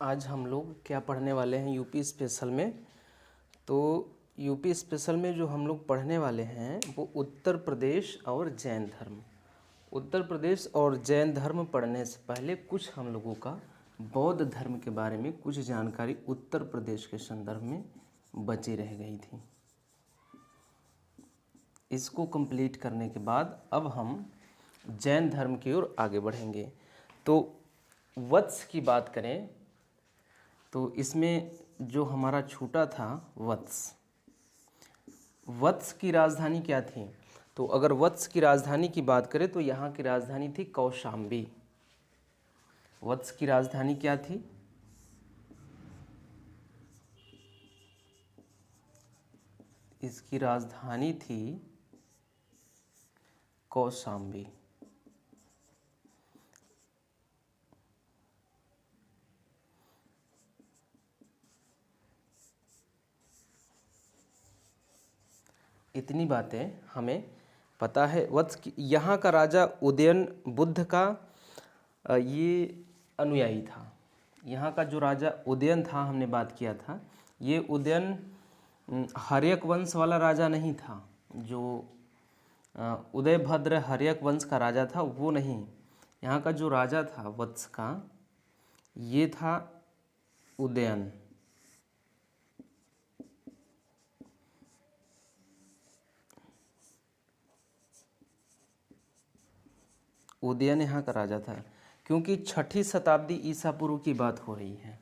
आज हम लोग क्या पढ़ने वाले हैं यूपी स्पेशल में। तो यूपी स्पेशल में जो हम लोग पढ़ने वाले हैं वो उत्तर प्रदेश और जैन धर्म। उत्तर प्रदेश और जैन धर्म पढ़ने से पहले कुछ हम लोगों का बौद्ध धर्म के बारे में कुछ जानकारी उत्तर प्रदेश के संदर्भ में बची रह गई थी। इसको कंप्लीट करने के बाद अब हम जैन धर्म की ओर आगे बढ़ेंगे। तो वत्स की बात करें तो इसमें जो हमारा छूटा था वत्स, वत्स की राजधानी क्या थी? तो अगर वत्स की राजधानी की बात करें तो यहाँ की राजधानी थी कौशाम्बी। वत्स की राजधानी क्या थी? इसकी राजधानी थी कौशाम्बी। इतनी बातें हमें पता है। वत्स की यहाँ का राजा उदयन बुद्ध का ये अनुयायी था। यहाँ का जो राजा उदयन था, हमने बात किया था, ये उदयन हर्यक वंश वाला राजा नहीं था। जो उदयभद्र हर्यक वंश का राजा था वो नहीं। यहाँ का जो राजा था वत्स का, ये था उदयन। उदयन यहाँ का राजा था। क्योंकि 6ठी शताब्दी ईसा पूर्व की बात हो रही है,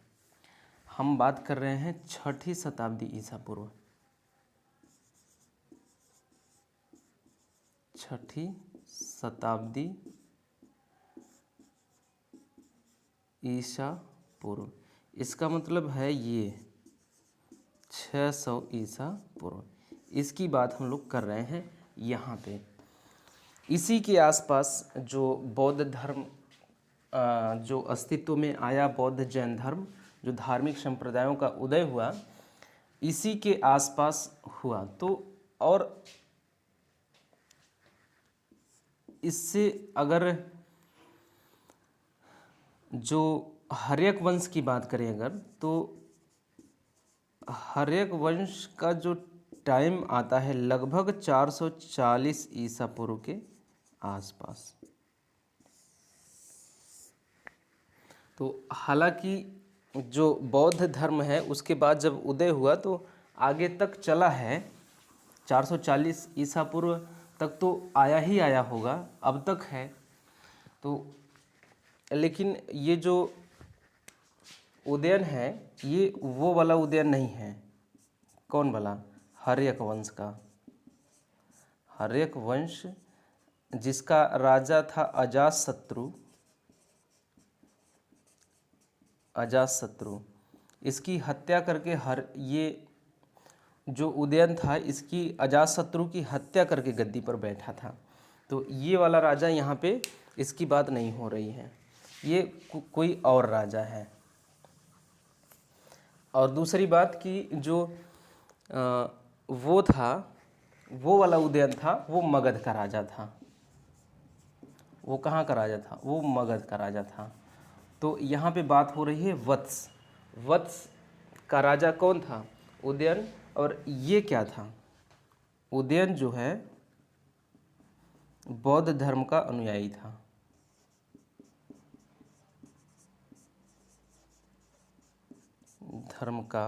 हम बात कर रहे हैं 6ठी शताब्दी ईसा पूर्व। 6ठी शताब्दी ईसा पूर्व, इसका मतलब है ये 600 ईसा पूर्व, इसकी बात हम लोग कर रहे हैं यहाँ पे। इसी के आसपास जो बौद्ध धर्म जो अस्तित्व में आया, बौद्ध जैन धर्म, जो धार्मिक संप्रदायों का उदय हुआ, इसी के आसपास हुआ। तो और इससे अगर जो हर्यक वंश की बात करें अगर, तो हर्यक वंश का जो टाइम आता है लगभग 440 ईसा पूर्व के आसपास। तो हालांकि जो बौद्ध धर्म है उसके बाद जब उदय हुआ तो आगे तक चला है, 440 ईसा पूर्व तक तो आया ही आया होगा, अब तक है। तो लेकिन ये जो उदयन है ये वो वाला उदयन नहीं है। कौन वाला? हर्यक वंश का। हर्यक वंश जिसका राजा था अजातशत्रु। अजातशत्रु, इसकी हत्या करके ये जो उदयन था इसकी अजातशत्रु की हत्या करके गद्दी पर बैठा था। तो ये वाला राजा यहाँ पे इसकी बात नहीं हो रही है, ये कोई और राजा है। और दूसरी बात कि जो वो था, वो वाला उदयन था, वो मगध का राजा था। वो कहाँ का राजा था? वो मगध का राजा था। तो यहाँ पे बात हो रही है वत्स। वत्स का राजा कौन था? उदयन। और ये क्या था? उदयन जो है बौद्ध धर्म का अनुयायी था। धर्म का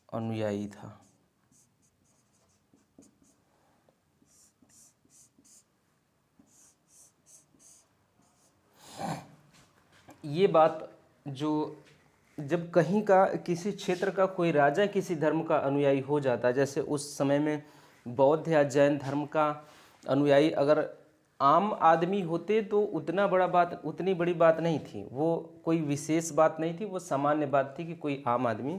अनुयायी था। ये बात जो जब कहीं का किसी क्षेत्र का कोई राजा किसी धर्म का अनुयायी हो जाता, जैसे उस समय में बौद्ध या जैन धर्म का अनुयायी अगर आम आदमी होते तो उतनी बड़ी बात नहीं थी, वो कोई विशेष बात नहीं थी, वो सामान्य बात थी कि कोई आम आदमी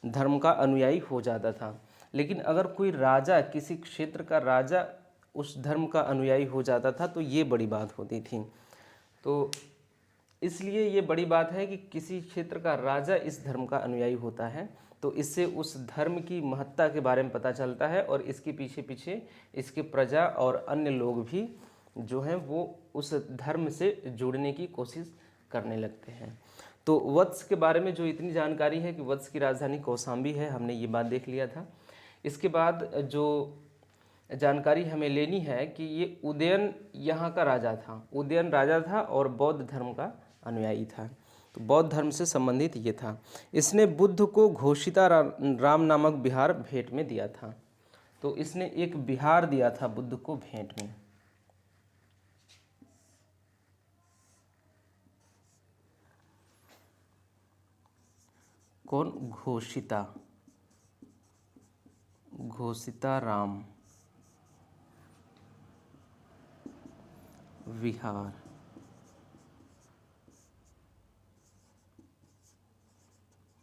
धर्म का अनुयायी हो जाता था। लेकिन अगर कोई राजा, किसी क्षेत्र का राजा उस धर्म का अनुयायी हो जाता था तो ये बड़ी बात होती थी। तो इसलिए ये बड़ी बात है कि किसी क्षेत्र का राजा इस धर्म का अनुयायी होता है, तो इससे उस धर्म की महत्ता के बारे में पता चलता है और इसके पीछे पीछे इसके प्रजा और अन्य लोग भी जो हैं वो उस धर्म से जुड़ने की कोशिश करने लगते हैं। तो वत्स के बारे में जो इतनी जानकारी है कि वत्स की राजधानी कौशाम्बी है, हमने ये बात देख लिया था। इसके बाद जो जानकारी हमें लेनी है कि ये उदयन यहाँ का राजा था, उदयन राजा था और बौद्ध धर्म का अनुयायी था। तो बौद्ध धर्म से संबंधित ये था। इसने बुद्ध को घोषिता राम नामक बिहार भेंट में दिया था। तो इसने एक बिहार दिया था बुद्ध को भेंट में। कौन? घोषिता, घोषिता राम विहार।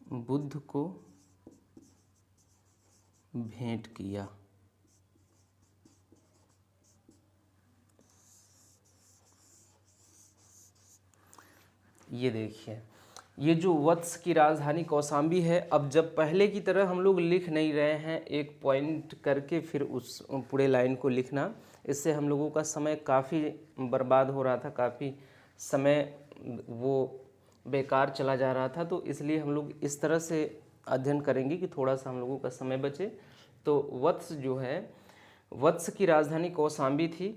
बुद्ध को भेंट किया। ये देखिए, ये जो वत्स की राजधानी कौशाम्बी है, अब जब पहले की तरह हम लोग लिख नहीं रहे हैं एक पॉइंट करके फिर उस पूरे लाइन को लिखना, इससे हम लोगों का समय काफ़ी बर्बाद हो रहा था, काफ़ी समय वो बेकार चला जा रहा था। तो इसलिए हम लोग इस तरह से अध्ययन करेंगे कि थोड़ा सा हम लोगों का समय बचे। तो वत्स जो है, वत्स की राजधानी कौशाम्बी थी,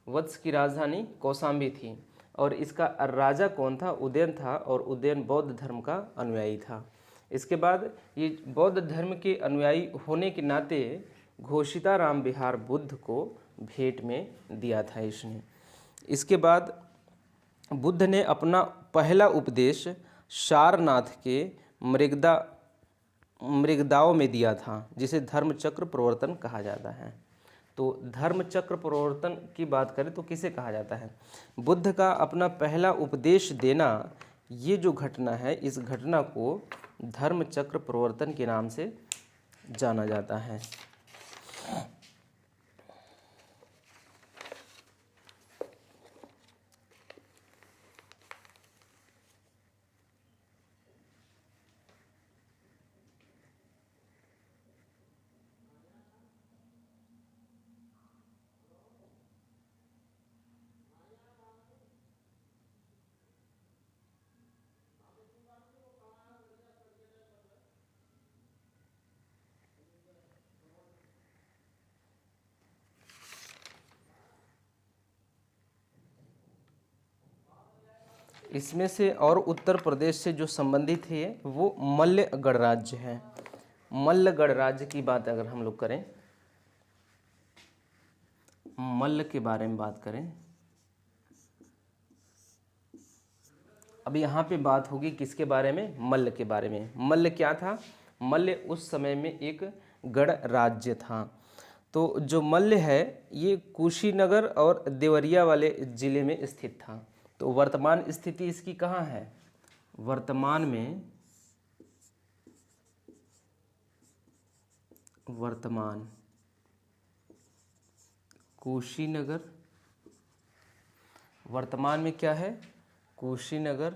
वत्स की राजधानी कौशाम्बी थी और इसका राजा कौन था? उदयन था और उदयन बौद्ध धर्म का अनुयायी था। इसके बाद ये बौद्ध धर्म के अनुयायी होने के नाते घोषिता राम विहार बुद्ध को भेंट में दिया था इसने। इसके बाद बुद्ध ने अपना पहला उपदेश सारनाथ के मृगदाओं में दिया था, जिसे धर्मचक्र प्रवर्तन कहा जाता है। तो धर्मचक्र प्रवर्तन की बात करें तो किसे कहा जाता है? बुद्ध का अपना पहला उपदेश देना, ये जो घटना है, इस घटना को धर्मचक्र प्रवर्तन के नाम से जाना जाता है। इसमें से और उत्तर प्रदेश से जो संबंधित है वो मल्ल गणराज्य है। मल्ल गणराज्य की बात अगर हम लोग करें, मल्ल के बारे में बात करें, अब यहाँ पे बात होगी किसके बारे में? मल्ल के बारे में। मल्ल क्या था? मल्ल उस समय में एक गणराज्य था। तो जो मल्ल है ये कुशीनगर और देवरिया वाले ज़िले में स्थित था। तो वर्तमान स्थिति इसकी कहाँ है? वर्तमान कुशीनगर, वर्तमान में क्या है? कुशीनगर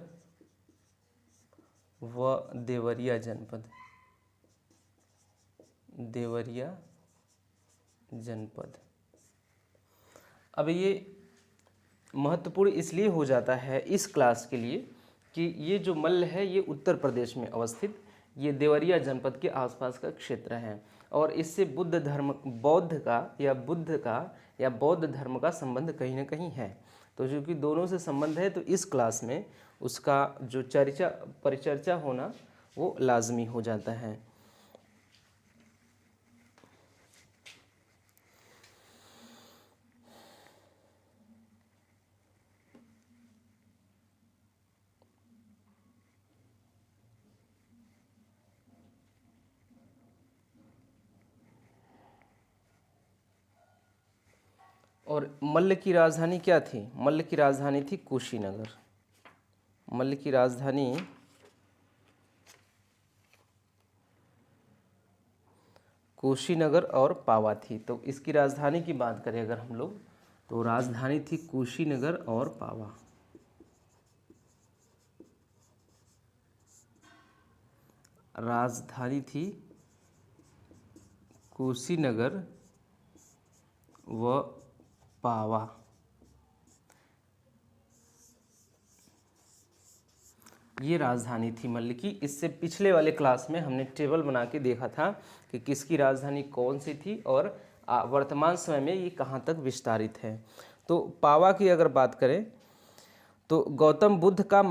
व देवरिया जनपद, देवरिया जनपद। अब ये महत्वपूर्ण इसलिए हो जाता है इस क्लास के लिए कि ये जो मल्ल है ये उत्तर प्रदेश में अवस्थित ये देवरिया जनपद के आसपास का क्षेत्र है और इससे बुद्ध धर्म, बौद्ध का या बौद्ध धर्म का संबंध कहीं ना कहीं है। तो क्योंकि दोनों से संबंध है तो इस क्लास में उसका जो परिचर्चा होना वो लाजमी हो जाता है। और मल्ल की राजधानी क्या थी? मल्ल की राजधानी थी कुशीनगर। मल्ल की राजधानी कुशीनगर और पावा थी। तो इसकी राजधानी की बात करें अगर हम लोग तो राजधानी थी कुशीनगर और पावा। राजधानी थी कुशीनगर व पावा। ये राजधानी थी मल्ल की। इससे पिछले वाले क्लास में हमने टेबल बना के देखा था कि किसकी राजधानी कौन सी थी और वर्तमान समय में ये कहाँ तक विस्तारित है। तो पावा की अगर बात करें तो गौतम बुद्ध का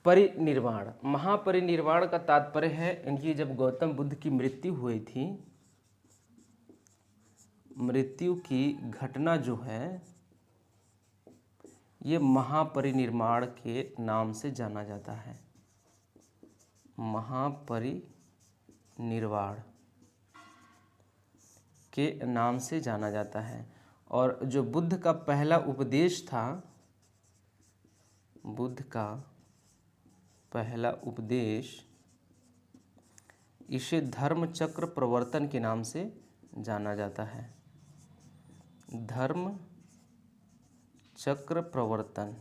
महापरिनिर्वाण का तात्पर्य है इनकी जब गौतम बुद्ध की मृत्यु हुई थी, मृत्यु की घटना जो है ये महापरिनिर्वाण के नाम से जाना जाता है। महापरिनिर्वाण के नाम से जाना जाता है। और जो बुद्ध का पहला उपदेश था, बुद्ध का पहला उपदेश, इसे धर्म चक्र प्रवर्तन के नाम से जाना जाता है। धर्म चक्र प्रवर्तन,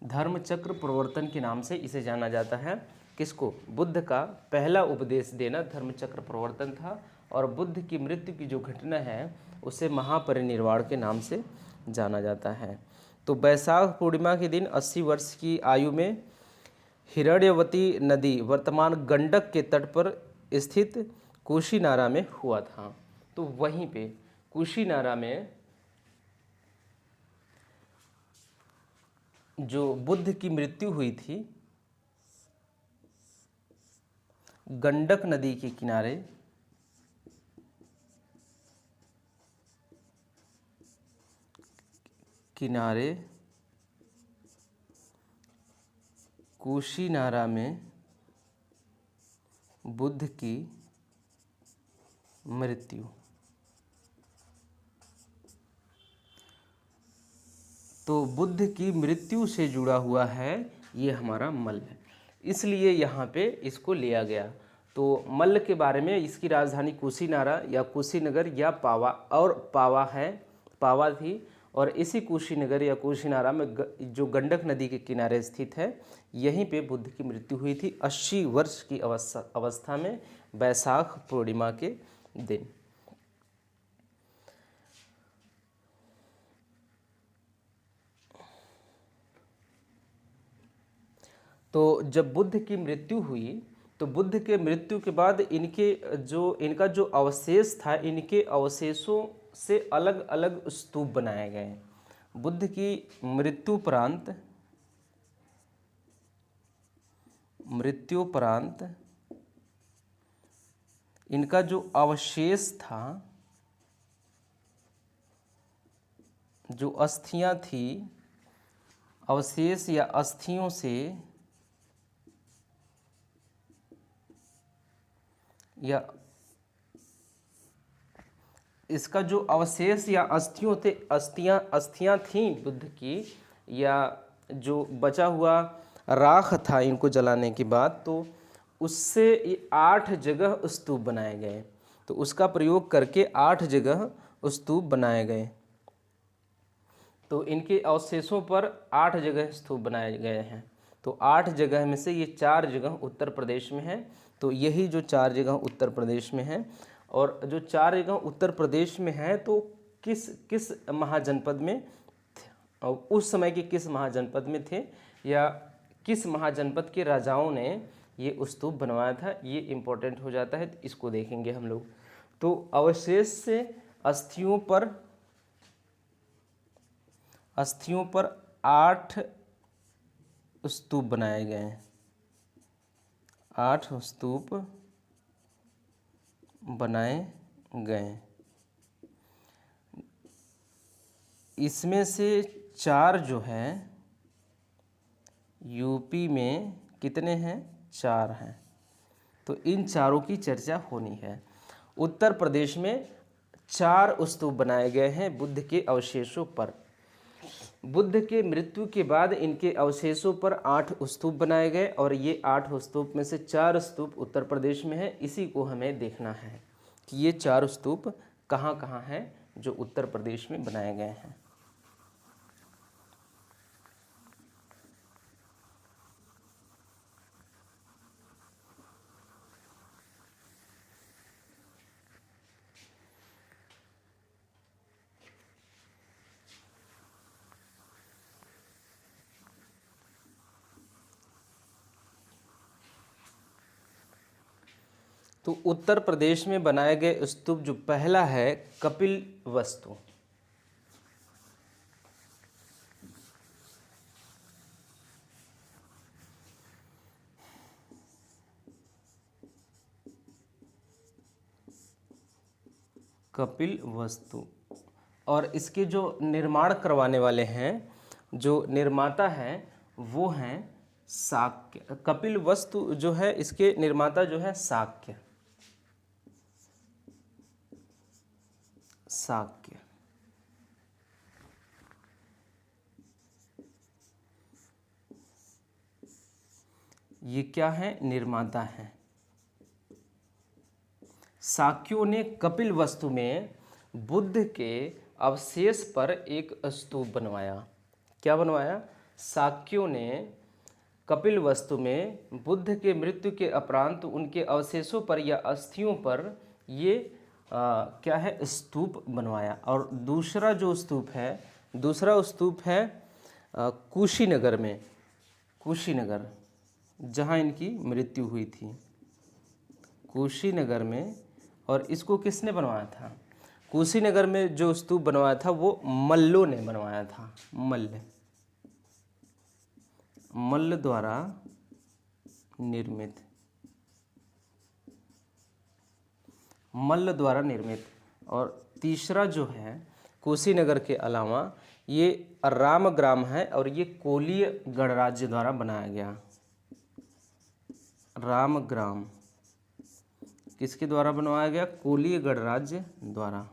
धर्म चक्र प्रवर्तन के नाम से इसे जाना जाता है। किसको? बुद्ध का पहला उपदेश देना धर्म चक्र प्रवर्तन था और बुद्ध की मृत्यु की जो घटना है उसे महापरिनिर्वाण के नाम से जाना जाता है। तो वैशाख पूर्णिमा के दिन 80 वर्ष की आयु में हिरण्यवती नदी वर्तमान गंडक के तट पर स्थित कुशीनारा में हुआ था। तो वहीं पे कुशीनारा में जो बुद्ध की मृत्यु हुई थी, गंडक नदी के किनारे कुशीनारा में बुद्ध की मृत्यु। तो बुद्ध की मृत्यु से जुड़ा हुआ है ये हमारा मल्ल, इसलिए यहाँ पे इसको लिया गया। तो मल्ल के बारे में इसकी राजधानी कुशीनारा या कुशीनगर या पावा और पावा है, पावा थी। और इसी कुशीनगर या कुशीनारा में जो गंडक नदी के किनारे स्थित है, यहीं पे बुद्ध की मृत्यु हुई थी 80 वर्ष की अवस्था में वैशाख पूर्णिमा के दिन। तो जब बुद्ध की मृत्यु हुई तो बुद्ध के मृत्यु के बाद इनका जो अवशेष था, इनके अवशेषों से अलग अलग स्तूप बनाए गए। बुद्ध की मृत्युपरांत इनका जो अवशेष था, जो अस्थियां थी, अवशेष या अस्थियों से या इसका जो अवशेष या अस्थियां थीं बुद्ध की, या जो बचा हुआ राख था इनको जलाने के बाद, तो उससे ये 8 जगह स्तूप बनाए गए। तो उसका प्रयोग करके 8 जगह स्तूप बनाए गए। तो इनके अवशेषों पर 8 जगह स्तूप बनाए गए हैं। तो 8 जगह में से ये 4 जगह उत्तर प्रदेश में है। तो यही जो 4 जगह उत्तर प्रदेश में है, और जो 4 जगह उत्तर प्रदेश में है तो किस किस महाजनपद में और उस समय के किस महाजनपद में थे, या किस महाजनपद के राजाओं ने ये स्तूप बनवाया था, ये इम्पोर्टेंट हो जाता है। तो इसको देखेंगे हम लोग। तो अवशेष से अस्थियों पर 8 स्तूप बनाए गए हैं। 8 स्तूप बनाए गए। इसमें से 4 जो है यूपी में कितने हैं? 4 हैं। तो इन चारों की चर्चा होनी है। उत्तर प्रदेश में 4 स्तूप बनाए गए हैं बुद्ध के अवशेषों पर। बुद्ध के मृत्यु के बाद इनके अवशेषों पर 8 स्तूप बनाए गए, और ये 8 स्तूप में से 4 स्तूप उत्तर प्रदेश में है। इसी को हमें देखना है कि ये 4 स्तूप कहाँ कहाँ हैं जो उत्तर प्रदेश में बनाए गए हैं। तो उत्तर प्रदेश में बनाए गए स्तूप जो पहला है कपिल वस्तु। कपिल वस्तु। और इसके जो निर्माण करवाने वाले हैं, जो निर्माता हैं, वो हैं शाक्य। कपिल वस्तु जो है इसके निर्माता जो है शाक्य। शाक्य ये क्या है? निर्माता है। शाक्यों ने कपिल वस्तु में बुद्ध के अवशेष पर एक स्तूप बनवाया। क्या बनवाया? शाक्यों ने कपिल वस्तु में बुद्ध के मृत्यु के उपरांत उनके अवशेषों पर या अस्थियों पर ये क्या है? स्तूप बनवाया। और दूसरा जो स्तूप है, दूसरा स्तूप है कुशीनगर में, कुशीनगर जहाँ इनकी मृत्यु हुई थी, कुशीनगर में। और इसको किसने बनवाया था? कुशीनगर में जो स्तूप बनवाया था वो मल्लों ने बनवाया था। मल्ल द्वारा निर्मित, मल्ल द्वारा निर्मित। और तीसरा जो है कुशीनगर के अलावा ये रामग्राम है और ये कोलीय गणराज्य द्वारा बनाया गया। रामग्राम किसके द्वारा बनवाया गया? कोलीय गणराज्य द्वारा।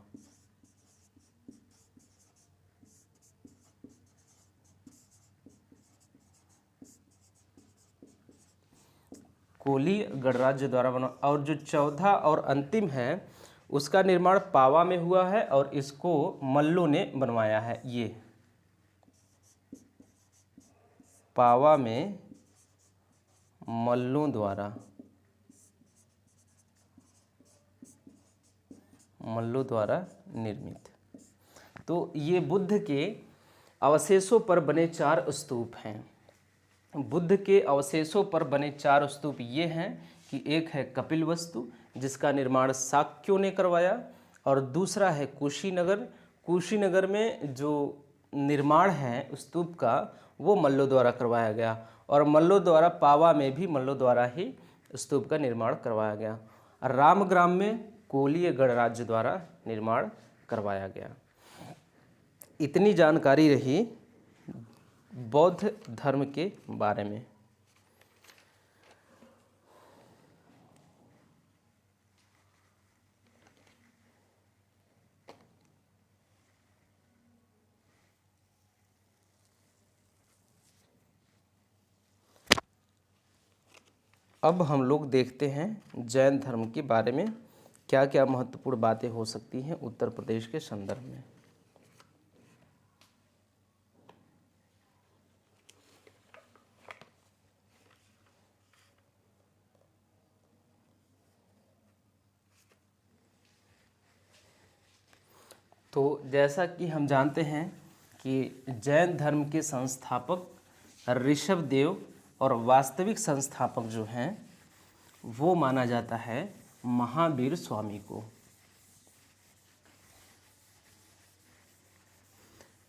कोलीय गणराज्य द्वारा बना। और जो चौथा और अंतिम है उसका निर्माण पावा में हुआ है और इसको मल्लों ने बनवाया है। ये पावा में मल्लों द्वारा, मल्लों द्वारा निर्मित। तो ये बुद्ध के अवशेषों पर बने 4 स्तूप हैं। बुद्ध के अवशेषों पर बने 4 स्तूप ये हैं कि एक है कपिल वस्तु जिसका निर्माण शाक्यों ने करवाया, और दूसरा है कुशीनगर। कुशीनगर में जो निर्माण है स्तूप का वो मल्लों द्वारा करवाया गया, और मल्लों द्वारा पावा में भी मल्लों द्वारा ही स्तूप का निर्माण करवाया गया। रामग्राम में कोलीय गणराज्य द्वारा निर्माण करवाया गया। इतनी जानकारी रही बौद्ध धर्म के बारे में। अब हम लोग देखते हैं जैन धर्म के बारे में क्या क्या महत्वपूर्ण बातें हो सकती हैं उत्तर प्रदेश के संदर्भ में। तो जैसा कि हम जानते हैं कि जैन धर्म के संस्थापक ऋषभदेव और वास्तविक संस्थापक जो हैं वो माना जाता है महावीर स्वामी को।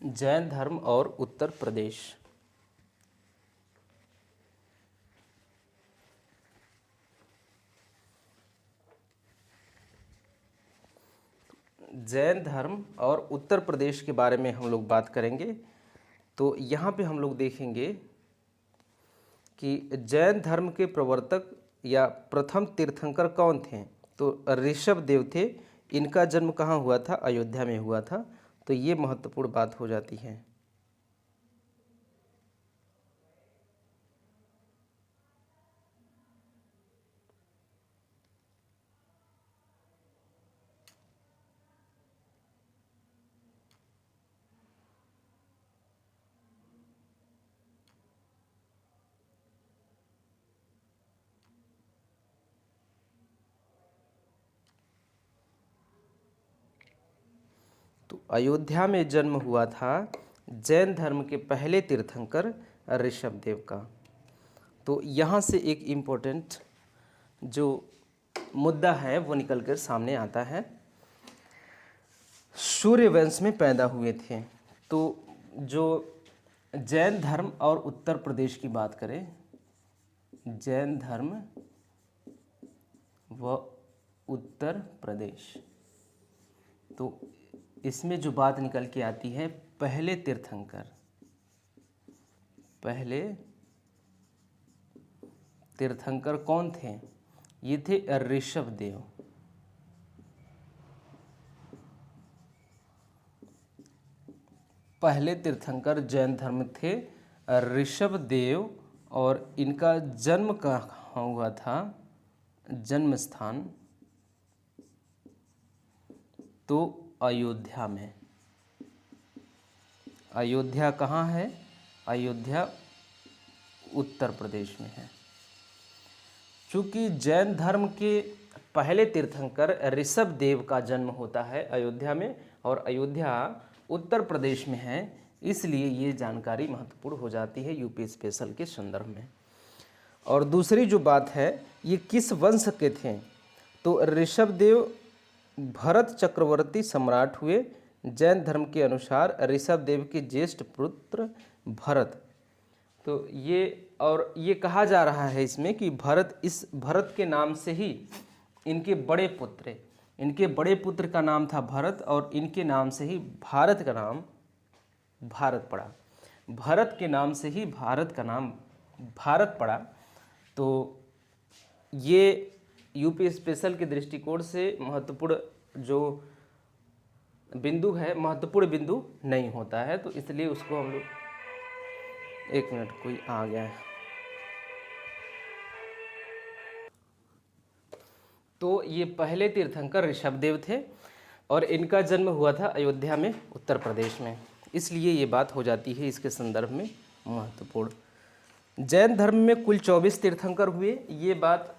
जैन धर्म और उत्तर प्रदेश। जैन धर्म और उत्तर प्रदेश के बारे में हम लोग बात करेंगे। तो यहाँ पे हम लोग देखेंगे कि जैन धर्म के प्रवर्तक या प्रथम तीर्थंकर कौन थे? तो ऋषभदेव थे। इनका जन्म कहाँ हुआ था? अयोध्या में हुआ था। तो ये महत्वपूर्ण बात हो जाती है। तो अयोध्या में जन्म हुआ था जैन धर्म के पहले तीर्थंकर ऋषभदेव का। तो यहाँ से एक इम्पोर्टेंट जो मुद्दा है वो निकल कर सामने आता है। सूर्यवंश में पैदा हुए थे। तो जो जैन धर्म और उत्तर प्रदेश की बात करें, जैन धर्म व उत्तर प्रदेश, तो इसमें जो बात निकल के आती है, पहले तीर्थंकर कौन थे? ये थे ऋषभदेव। पहले तीर्थंकर जैन धर्म थे ऋषभदेव, और इनका जन्म कहाँ हुआ था? जन्म स्थान तो अयोध्या में। अयोध्या कहाँ है? अयोध्या उत्तर प्रदेश में है। चूँकि जैन धर्म के पहले तीर्थंकर ऋषभदेव का जन्म होता है अयोध्या में, और अयोध्या उत्तर प्रदेश में है, इसलिए ये जानकारी महत्वपूर्ण हो जाती है यूपी स्पेशल के संदर्भ में। और दूसरी जो बात है, ये किस वंश के थे? तो ऋषभदेव भरत चक्रवर्ती सम्राट हुए। जैन धर्म के अनुसार ऋषभदेव के ज्येष्ठ पुत्र भरत। तो ये कहा जा रहा है इसमें कि भरत के नाम से ही इनके बड़े पुत्र का नाम था भरत, और इनके नाम से ही भारत का नाम भारत पड़ा। भरत के नाम से ही भारत का नाम भारत पड़ा। तो ये यूपी स्पेशल के दृष्टिकोण से महत्वपूर्ण जो बिंदु है, महत्वपूर्ण बिंदु नहीं होता है, तो इसलिए उसको हम लोग, एक मिनट, कोई आ गया है। तो ये पहले तीर्थंकर ऋषभदेव थे, और इनका जन्म हुआ था अयोध्या में, उत्तर प्रदेश में, इसलिए ये बात हो जाती है इसके संदर्भ में महत्वपूर्ण। जैन धर्म में कुल 24 तीर्थंकर हुए। ये बात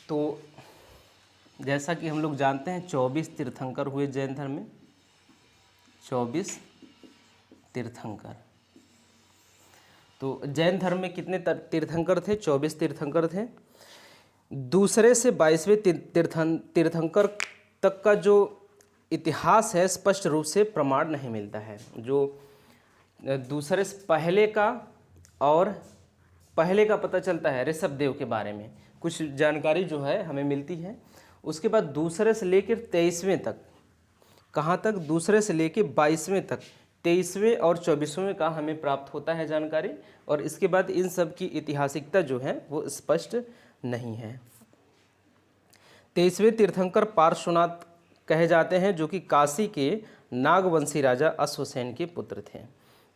तो जैसा कि हम लोग जानते हैं 24 तीर्थंकर हुए जैन धर्म में, 24 तीर्थंकर। तो जैन धर्म में कितने तीर्थंकर थे? 24 तीर्थंकर थे। दूसरे से 22वें तीर्थंकर तक का जो इतिहास है, स्पष्ट रूप से प्रमाण नहीं मिलता है। जो दूसरे से पहले का, और पहले का पता चलता है ऋषभदेव के बारे में कुछ जानकारी जो है हमें मिलती है। उसके बाद दूसरे से लेकर 23वें तक, कहाँ तक? दूसरे से लेकर 22वें तक, 23वें और 24वें का हमें प्राप्त होता है जानकारी, और इसके बाद इन सब की ऐतिहासिकता जो है वो स्पष्ट नहीं है। 23वें तीर्थंकर पार्श्वनाथ कहे जाते हैं, जो कि काशी के नागवंशी राजा अश्वसेन के पुत्र थे।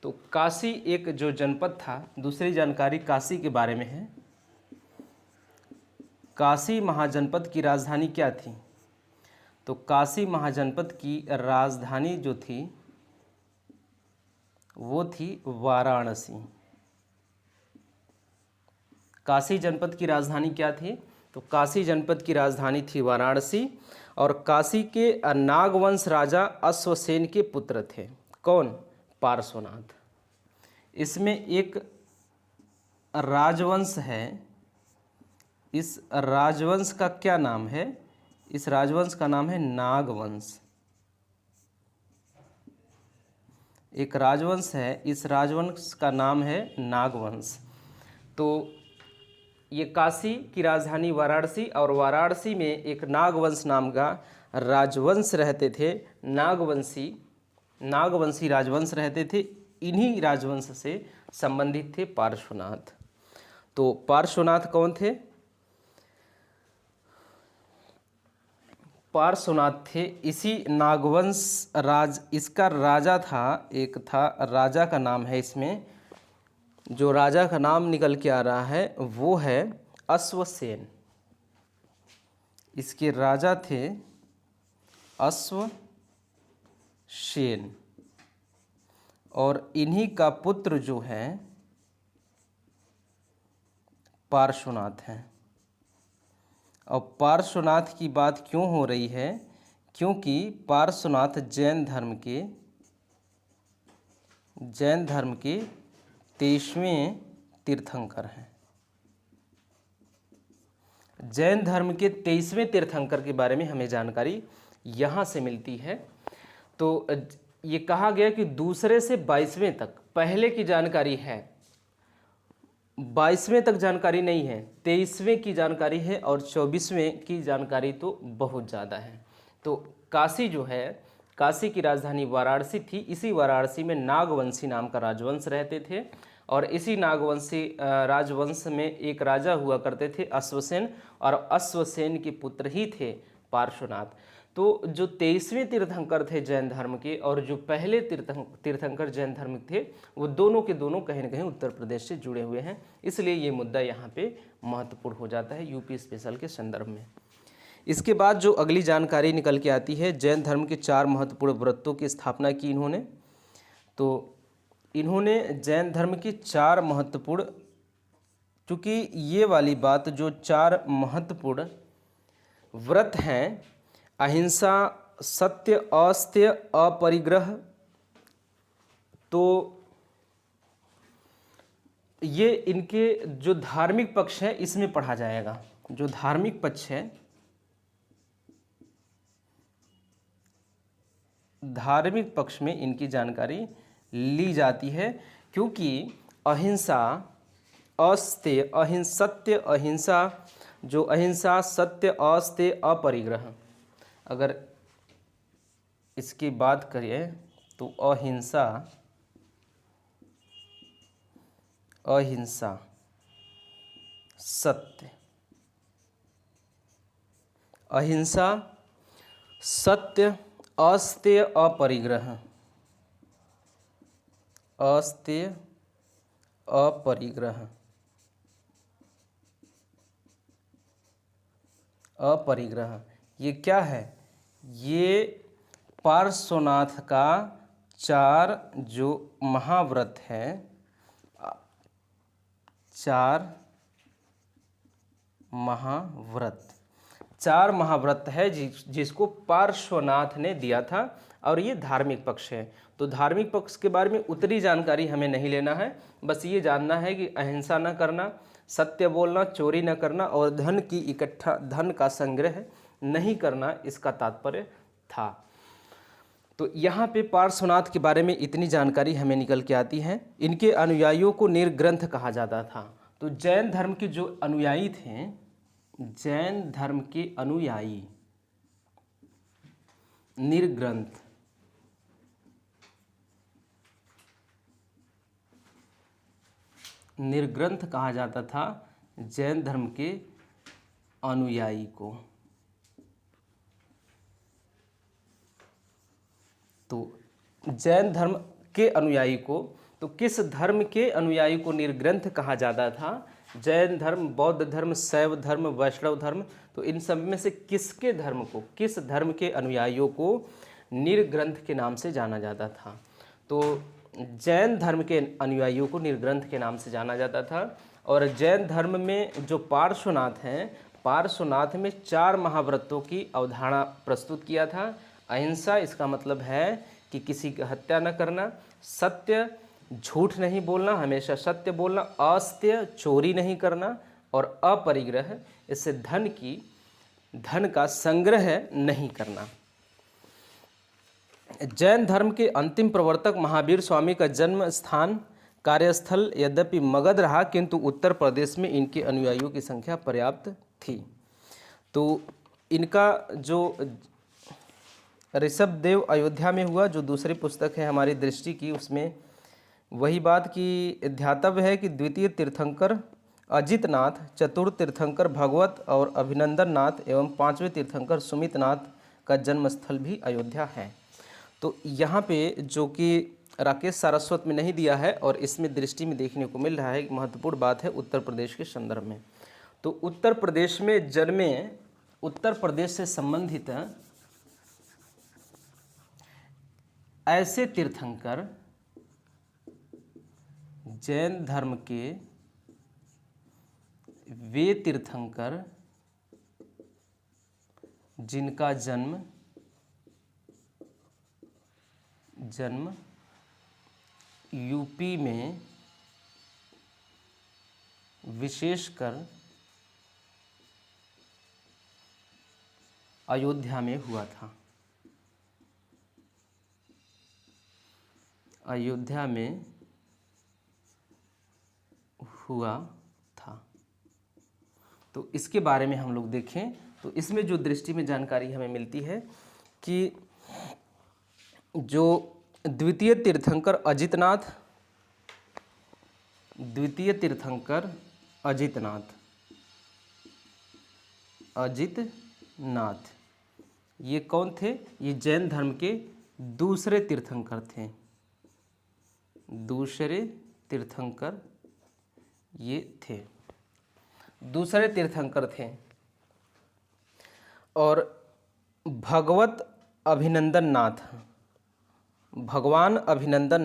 तो काशी एक जो जनपद था, दूसरी जानकारी काशी के बारे में है। काशी महाजनपद की राजधानी क्या थी? तो काशी महाजनपद की राजधानी जो थी वो थी वाराणसी। काशी जनपद की राजधानी क्या थी? तो काशी जनपद की राजधानी थी वाराणसी, और काशी के नागवंश राजा अश्वसेन के पुत्र थे। कौन? पार्श्वनाथ। इसमें एक राजवंश है, इस राजवंश का क्या नाम है? इस राजवंश का नाम है नागवंश। एक राजवंश है, इस राजवंश का नाम है नागवंश। तो ये काशी की राजधानी वाराणसी, और वाराणसी में एक नागवंश नाम का राजवंश रहते थे। नागवंशी राजवंश रहते थे। इन्हीं राजवंश से संबंधित थे पार्श्वनाथ। तो पार्श्वनाथ कौन थे? पार्श्वनाथ थे इसी नागवंश इसका राजा था, एक था, राजा का नाम है, इसमें जो राजा का नाम निकल के आ रहा है वो है अश्वसेन। इसके राजा थे अश्वसेन, और इन्हीं का पुत्र जो है पार्श्वनाथ है। और पार्श्वनाथ की बात क्यों हो रही है? क्योंकि पार्श्वनाथ जैन धर्म के 23वें तीर्थंकर हैं। जैन धर्म के 23वें तीर्थंकर के बारे में हमें जानकारी यहाँ से मिलती है। तो ये कहा गया कि दूसरे से 22वें तक, पहले की जानकारी है, 22वें तक जानकारी नहीं है, 23वें की जानकारी है और 24वें की जानकारी तो बहुत ज़्यादा है। तो काशी जो है, काशी की राजधानी वाराणसी थी। इसी वाराणसी में नागवंशी नाम का राजवंश रहते थे और इसी नागवंशी राजवंश में एक राजा हुआ करते थे अश्वसेन, और अश्वसेन के पुत्र ही थे पार्श्वनाथ। तो जो 23वें तीर्थंकर थे जैन धर्म के और जो पहले तीर्थंकर जैन धर्म थे, वो दोनों के दोनों कहीं न कहीं उत्तर प्रदेश से जुड़े हुए हैं। इसलिए ये मुद्दा यहाँ पे महत्वपूर्ण हो जाता है यूपी स्पेशल के संदर्भ में। इसके बाद जो अगली जानकारी निकल के आती है, जैन धर्म के 4 महत्वपूर्ण व्रतों की स्थापना की इन्होंने। तो इन्होंने जैन धर्म की 4 महत्वपूर्ण, चूँकि ये वाली बात जो 4 महत्वपूर्ण व्रत हैं, अहिंसा, सत्य, अस्तेय, अपरिग्रह, तो ये इनके जो धार्मिक पक्ष है इसमें पढ़ा जाएगा। जो धार्मिक पक्ष है, धार्मिक पक्ष में इनकी जानकारी ली जाती है, क्योंकि अहिंसा, अस्तेय, सत्य, अहिंसा, जो अहिंसा, सत्य, अस्तेय, अपरिग्रह, अगर इसकी बात करें तो अहिंसा, अहिंसा, सत्य, अहिंसा, सत्य, अस्तेय, अपरिग्रह, अस्तेय, अपरिग्रह, अपरिग्रह, ये क्या है? ये पार्श्वनाथ का 4 जो महाव्रत है, 4 महाव्रत, 4 महाव्रत है जिसको पार्श्वनाथ ने दिया था, और ये धार्मिक पक्ष है। तो धार्मिक पक्ष के बारे में उतनी जानकारी हमें नहीं लेना है, बस ये जानना है कि अहिंसा न करना, सत्य बोलना, चोरी न करना और धन का संग्रह नहीं करना, इसका तात्पर्य था। तो यहाँ पे पार्श्वनाथ के बारे में इतनी जानकारी हमें निकल के आती है। इनके अनुयायियों को निर्ग्रंथ कहा जाता था। तो जैन धर्म के जो अनुयायी थे, जैन धर्म के अनुयायी निर्ग्रंथ, निर्ग्रंथ कहा जाता था जैन धर्म के अनुयायी को। तो जैन धर्म के अनुयायी को, तो किस धर्म के अनुयायी को निर्ग्रंथ कहा जाता था? जैन धर्म, बौद्ध धर्म, शैव धर्म, वैष्णव धर्म, तो इन सब में से किसके धर्म को, किस धर्म के अनुयायियों को निर्ग्रंथ के नाम से जाना जाता था? तो जैन धर्म के अनुयायियों को निर्ग्रंथ के नाम से जाना जाता था। और जैन धर्म में जो पार्श्वनाथ हैं, पार्श्वनाथ में 4 महाव्रतों की अवधारणा प्रस्तुत किया था। अहिंसा, इसका मतलब है कि किसी की हत्या न करना, सत्य, झूठ नहीं बोलना, हमेशा सत्य बोलना, अस्तेय, चोरी नहीं करना, और अपरिग्रह, इससे धन का संग्रह नहीं करना। जैन धर्म के अंतिम प्रवर्तक महावीर स्वामी का जन्म स्थान, कार्यस्थल यद्यपि मगध रहा, किंतु उत्तर प्रदेश में इनके अनुयायियों की संख्या पर्याप्त थी। तो इनका जो ऋषभ देव अयोध्या में हुआ, जो दूसरी पुस्तक है हमारी दृष्टि की, उसमें वही बात की ध्यातव्य है कि द्वितीय तीर्थंकर अजितनाथ, चतुर्थ तीर्थंकर भगवत और अभिनंदन नाथ एवं 5वें तीर्थंकर सुमित नाथ का जन्मस्थल भी अयोध्या है। तो यहाँ पे जो कि राकेश सारस्वत में नहीं दिया है और इसमें दृष्टि में देखने को मिल रहा है, एक महत्वपूर्ण बात है उत्तर प्रदेश के संदर्भ में। तो उत्तर प्रदेश में जन्मे, उत्तर प्रदेश से संबंधित ऐसे तीर्थंकर, जैन धर्म के वे तीर्थंकर जिनका जन्म यूपी में, विशेषकर अयोध्या में हुआ था। अयोध्या में हुआ था। तो इसके बारे में हम लोग देखें तो इसमें जो दृष्टि में जानकारी हमें मिलती है कि जो द्वितीय तीर्थंकर अजितनाथ ये कौन थे? ये जैन धर्म के दूसरे तीर्थंकर थे। दूसरे तीर्थंकर ये थे, दूसरे तीर्थंकर थे। और भगवान अभिनंदन नाथ भगवान अभिनंदन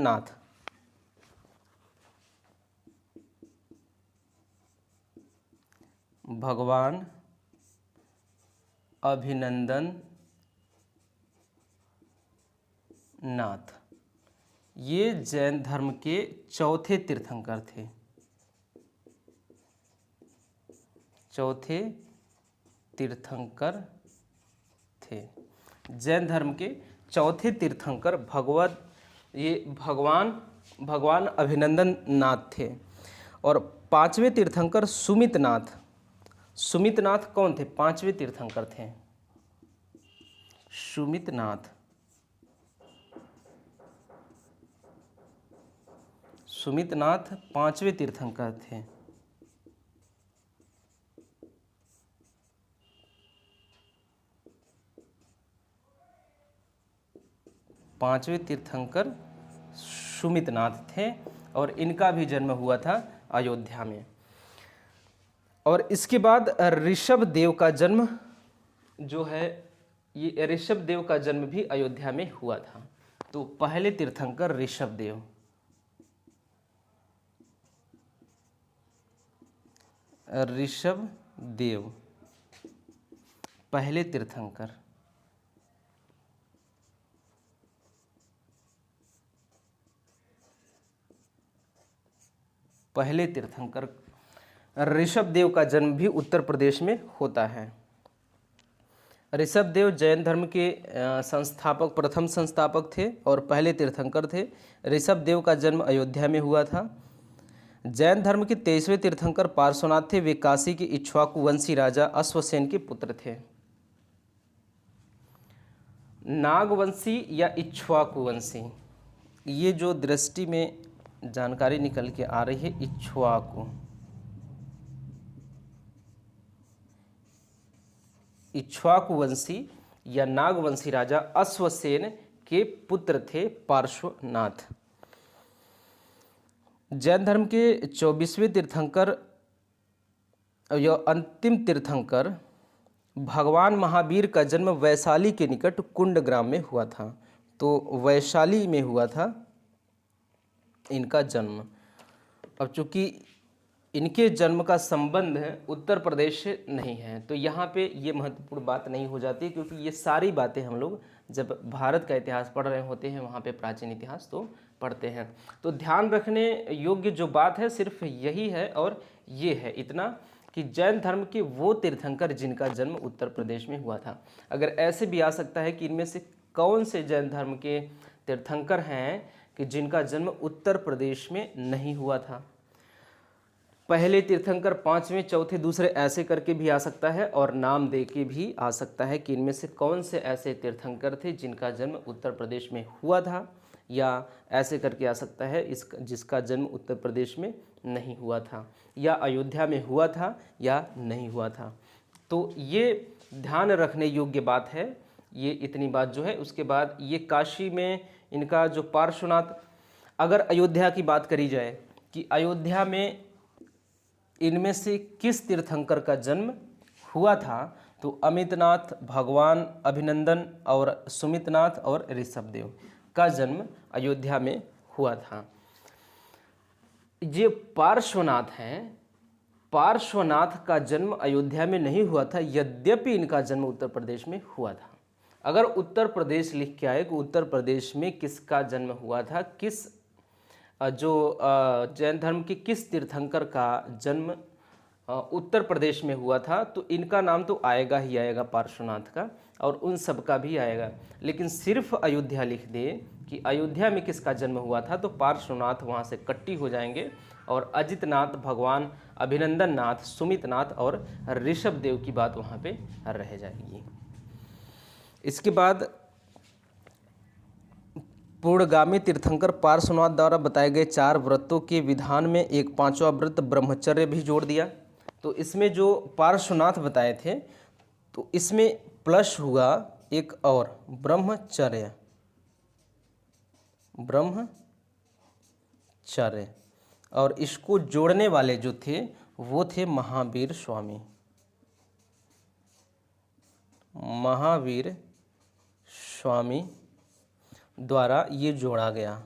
नाथ ये जैन धर्म के चौथे तीर्थंकर थे। चौथे तीर्थंकर थे, जैन धर्म के चौथे तीर्थंकर भगवान अभिनंदन नाथ थे। और पांचवें तीर्थंकर सुमितनाथ कौन थे? पांचवें तीर्थंकर थे सुमितनाथ पांचवें तीर्थंकर थे। पांचवें तीर्थंकर सुमितनाथ थे और इनका भी जन्म हुआ था अयोध्या में। और इसके बाद ऋषभ देव का जन्म जो है, ये ऋषभ देव का जन्म भी अयोध्या में हुआ था। तो पहले तीर्थंकर ऋषभ देव, पहले तीर्थंकर। पहले तीर्थंकर ऋषभ देव का जन्म भी उत्तर प्रदेश में होता है। ऋषभ देव जैन धर्म के प्रथम संस्थापक थे और पहले तीर्थंकर थे। ऋषभ देव का जन्म अयोध्या में हुआ था। जैन धर्म के 23वें तीर्थंकर पार्श्वनाथ थे। वे काशी के इक्ष्वाकु वंशी राजा अश्वसेन के पुत्र थे। नागवंशी या इक्ष्वाकु वंशी, ये जो दृष्टि में जानकारी निकल के आ रही है, इक्ष्वाकु वंशी या नागवंशी राजा अश्वसेन के पुत्र थे पार्श्वनाथ। जैन धर्म के 24वें तीर्थंकर या अंतिम तीर्थंकर भगवान महावीर का जन्म वैशाली के निकट कुंड ग्राम में हुआ था। तो वैशाली में हुआ था इनका जन्म। अब चूंकि इनके जन्म का संबंध उत्तर प्रदेश से नहीं है तो यहाँ पे ये महत्वपूर्ण बात नहीं हो जाती, क्योंकि ये सारी बातें हम लोग जब भारत का इतिहास पढ़ रहे होते हैं वहाँ पे प्राचीन इतिहास तो पढ़ते हैं। तो ध्यान रखने योग्य जो बात है सिर्फ यही है और ये है इतना कि जैन धर्म के वो तीर्थंकर जिनका जन्म उत्तर प्रदेश में हुआ था। अगर ऐसे भी आ सकता है कि इनमें से कौन से जैन धर्म के तीर्थंकर हैं कि जिनका जन्म उत्तर प्रदेश में नहीं हुआ था। पहले तीर्थंकर, पांचवें, चौथे, दूसरे, ऐसे करके भी आ सकता है और नाम दे के भी आ सकता है कि इनमें से कौन से ऐसे तीर्थंकर थे जिनका जन्म उत्तर प्रदेश में हुआ था, या ऐसे करके आ सकता है जिसका जन्म उत्तर प्रदेश में नहीं हुआ था, या अयोध्या में हुआ था या नहीं हुआ था। तो ये ध्यान रखने योग्य बात है, ये इतनी बात जो है। उसके बाद ये काशी में इनका जो पार्श्वनाथ, अगर अयोध्या की बात करी जाए कि अयोध्या में इनमें से किस तीर्थंकर का जन्म हुआ था, तो अमितनाथ, भगवान अभिनंदन और सुमितनाथ और ऋषभदेव का जन्म अयोध्या में हुआ था। ये पार्श्वनाथ हैं, पार्श्वनाथ का जन्म अयोध्या में नहीं हुआ था, यद्यपि इनका जन्म उत्तर प्रदेश में हुआ था। अगर उत्तर प्रदेश लिख के आए कि उत्तर प्रदेश में किसका जन्म हुआ था, जो जैन धर्म के किस तीर्थंकर का जन्म उत्तर प्रदेश में हुआ था, तो इनका नाम तो आएगा ही आएगा पार्श्वनाथ का, और उन सब का भी आएगा। लेकिन सिर्फ अयोध्या लिख दे कि अयोध्या में किसका जन्म हुआ था, तो पार्श्वनाथ वहाँ से कट्टी हो जाएंगे, और अजितनाथ, भगवान अभिनंदन नाथ, सुमित नाथ और ऋषभ देव की बात वहाँ पे रह जाएगी। इसके बाद पूर्णगामी तीर्थंकर पार्श्वनाथ द्वारा बताए गए 4 व्रतों के विधान में एक 5वां व्रत ब्रह्मचर्य भी जोड़ दिया। तो इसमें जो पार्श्वनाथ बताए थे, तो इसमें प्लस हुआ एक और ब्रह्मचर्य, और इसको जोड़ने वाले जो थे वो थे महावीर स्वामी, द्वारा ये जोड़ा गया।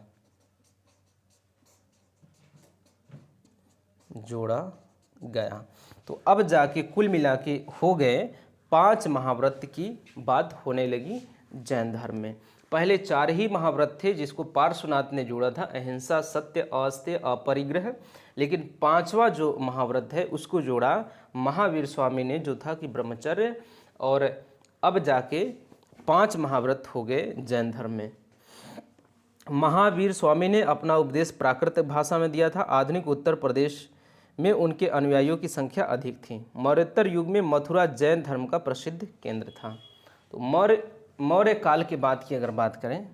तो अब जाके कुल मिला के हो गए 5 महाव्रत की बात होने लगी जैन धर्म में। पहले 4 ही महाव्रत थे जिसको पार्श्वनाथ ने जोड़ा था, अहिंसा, सत्य, अस्तेय, अपरिग्रह। लेकिन 5वां जो महाव्रत है उसको जोड़ा महावीर स्वामी ने, जो था कि ब्रह्मचर्य। और अब जाके 5 महाव्रत हो गए जैन धर्म में। महावीर स्वामी ने अपना उपदेश प्राकृत भाषा में दिया था। आधुनिक उत्तर प्रदेश में उनके अनुयायियों की संख्या अधिक थी। मौर्योत्तर युग में मथुरा जैन धर्म का प्रसिद्ध केंद्र था। तो मौर्य काल के बाद की अगर बात करें,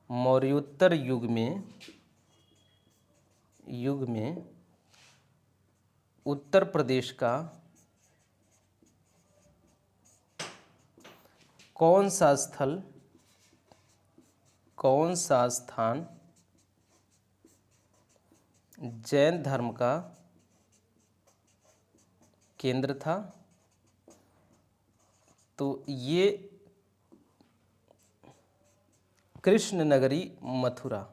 मौर्योत्तर युग में उत्तर प्रदेश का कौन सा स्थान जैन धर्म का केंद्र था, तो ये कृष्ण नगरी मथुरा।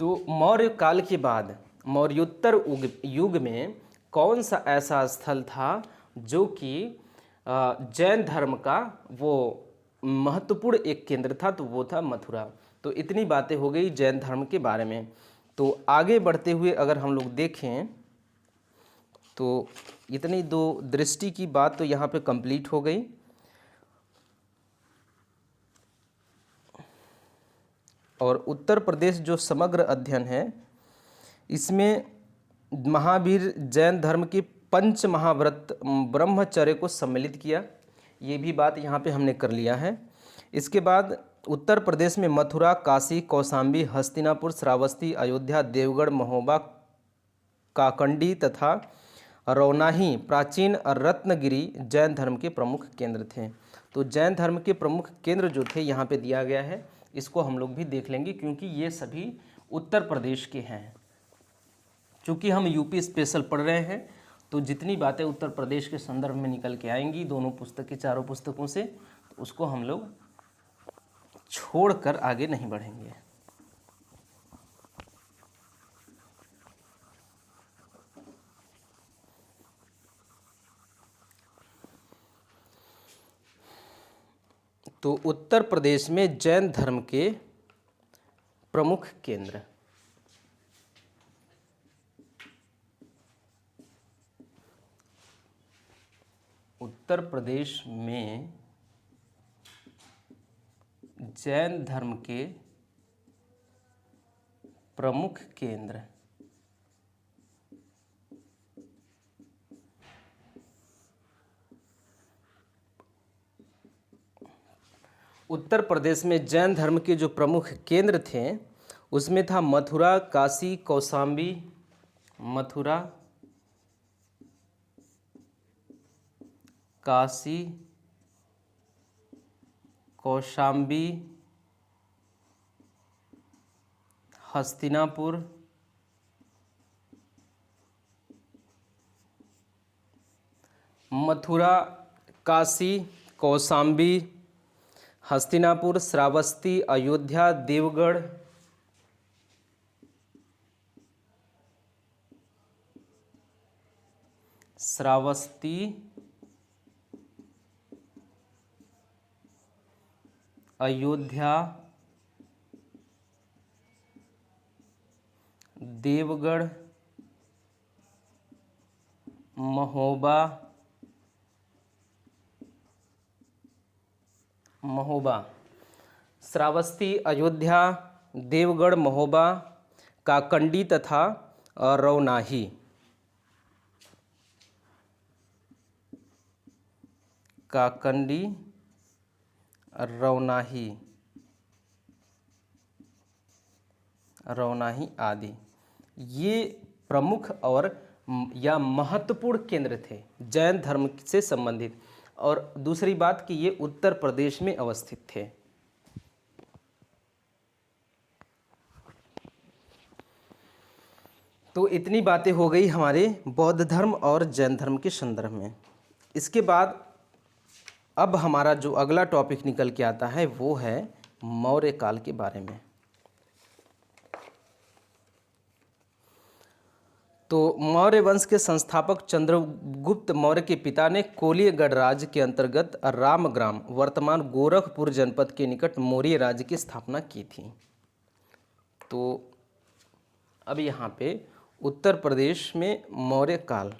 तो मौर्य काल के बाद मौर्योत्तर युग में कौन सा ऐसा स्थल था जो कि जैन धर्म का वो महत्वपूर्ण एक केंद्र था, तो वो था मथुरा। तो इतनी बातें हो गई जैन धर्म के बारे में। तो आगे बढ़ते हुए अगर हम लोग देखें तो इतनी 2 दृष्टि की बात तो यहाँ पे कंप्लीट हो गई। और उत्तर प्रदेश जो समग्र अध्ययन है, इसमें महावीर जैन धर्म के 5 महाव्रत ब्रह्मचर्य को सम्मिलित किया। ये भी बात यहाँ पे हमने कर लिया है। इसके बाद उत्तर प्रदेश में मथुरा, काशी, कौशाम्बी, हस्तिनापुर, श्रावस्ती, अयोध्या, देवगढ़, महोबा, काकंडी तथा रौनाही प्राचीन रत्नगिरी जैन धर्म के प्रमुख केंद्र थे। तो जैन धर्म के प्रमुख केंद्र जो थे यहाँ पे दिया गया है, इसको हम लोग भी देख लेंगे क्योंकि ये सभी उत्तर प्रदेश के हैं। चूँकि हम यूपी स्पेशल पढ़ रहे हैं, तो जितनी बातें उत्तर प्रदेश के संदर्भ में निकल के आएंगी दोनों पुस्तकें, 4 पुस्तकों से, तो उसको हम लोग छोड़कर आगे नहीं बढ़ेंगे। तो उत्तर प्रदेश में जैन धर्म के प्रमुख केंद्र, उत्तर प्रदेश में जैन धर्म के प्रमुख केंद्र, उत्तर प्रदेश में जैन धर्म के जो प्रमुख केंद्र थे उसमें था मथुरा, काशी, कौशाम्बी, मथुरा, काशी, कौशाम्बी, हस्तिनापुर, मथुरा, काशी, कौशाम्बी, हस्तिनापुर, श्रावस्ती, अयोध्या, देवगढ़, श्रावस्ती, अयोध्या, देवगढ़, महोबा, श्रावस्ती, अयोध्या, देवगढ़, महोबा, काकंडी तथा रौनाही। काकंडी, रौनाही आदि ये प्रमुख और या महत्वपूर्ण केंद्र थे जैन धर्म से संबंधित। और दूसरी बात कि ये उत्तर प्रदेश में अवस्थित थे। तो इतनी बातें हो गई हमारे बौद्ध धर्म और जैन धर्म के संदर्भ में। इसके बाद अब हमारा जो अगला टॉपिक निकल के आता है वो है मौर्य काल के बारे में। तो मौर्य वंश के संस्थापक चंद्रगुप्त मौर्य के पिता ने कोलीय गणराज्य के अंतर्गत रामग्राम, वर्तमान गोरखपुर जनपद के निकट मौर्य राज्य की स्थापना की थी। तो अब यहाँ पे उत्तर प्रदेश में मौर्य काल,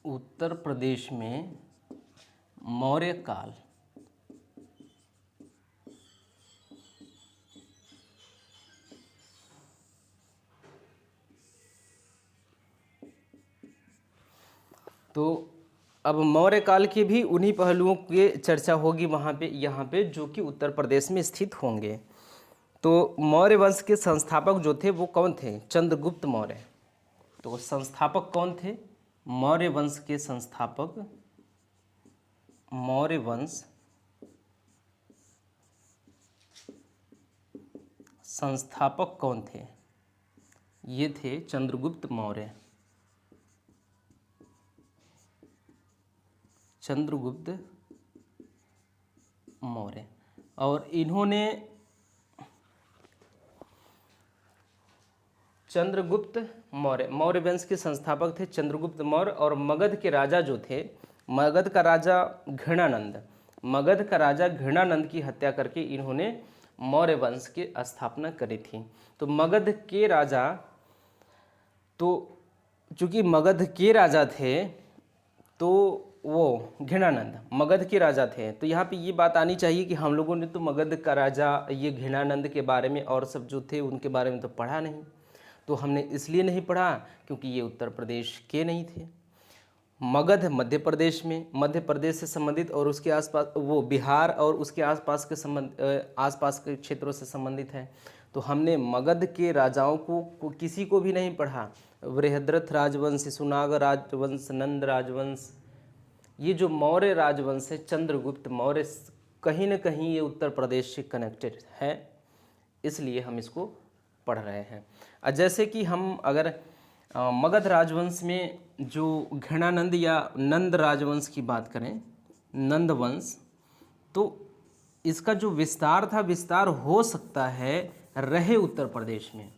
उत्तर प्रदेश में मौर्य काल तो अब मौर्य काल के भी उन्हीं पहलुओं की चर्चा होगी वहाँ पे, यहाँ पे, जो कि उत्तर प्रदेश में स्थित होंगे। तो मौर्य वंश के संस्थापक जो थे वो कौन थे? चंद्रगुप्त मौर्य। तो संस्थापक कौन थे? मौर्य वंश के संस्थापक, मौर्य वंश संस्थापक कौन थे? ये थे चंद्रगुप्त मौर्य। चंद्रगुप्त मौर्य। और इन्होंने चंद्रगुप्त मौर्य, मौर्य वंश के संस्थापक थे चंद्रगुप्त मौर्य। और मगध के राजा जो थे, मगध का राजा घृणानंद, मगध का राजा घृणानंद की हत्या करके इन्होंने मौर्य वंश की स्थापना करी थी। तो मगध के राजा, तो चूंकि मगध के राजा थे तो वो घृणानंद मगध के राजा थे, तो यहाँ पे ये बात आनी चाहिए कि हम लोगों ने तो मगध का राजा ये घृणानंद के बारे में और सब जो थे उनके बारे में तो पढ़ा नहीं। तो हमने इसलिए नहीं पढ़ा क्योंकि ये उत्तर प्रदेश के नहीं थे। मगध मध्य प्रदेश में, मध्य प्रदेश से संबंधित और उसके आसपास, वो बिहार और उसके आसपास के आसपास के क्षेत्रों से संबंधित है। तो हमने मगध के राजाओं को किसी को भी नहीं पढ़ा। बृहद्रथ राजवंश, शिशुनाग राजवंश, नंद राजवंश, ये जो मौर्य राजवंश है, चंद्रगुप्त मौर्य, कहीं ना कहीं ये उत्तर प्रदेश से कनेक्टेड है, इसलिए हम इसको पढ़ रहे हैं। जैसे कि हम अगर मगध राजवंश में जो घृणानंद या नंद राजवंश की बात करें, नंद वंश, तो इसका जो विस्तार था, विस्तार हो सकता है रहे उत्तर प्रदेश में,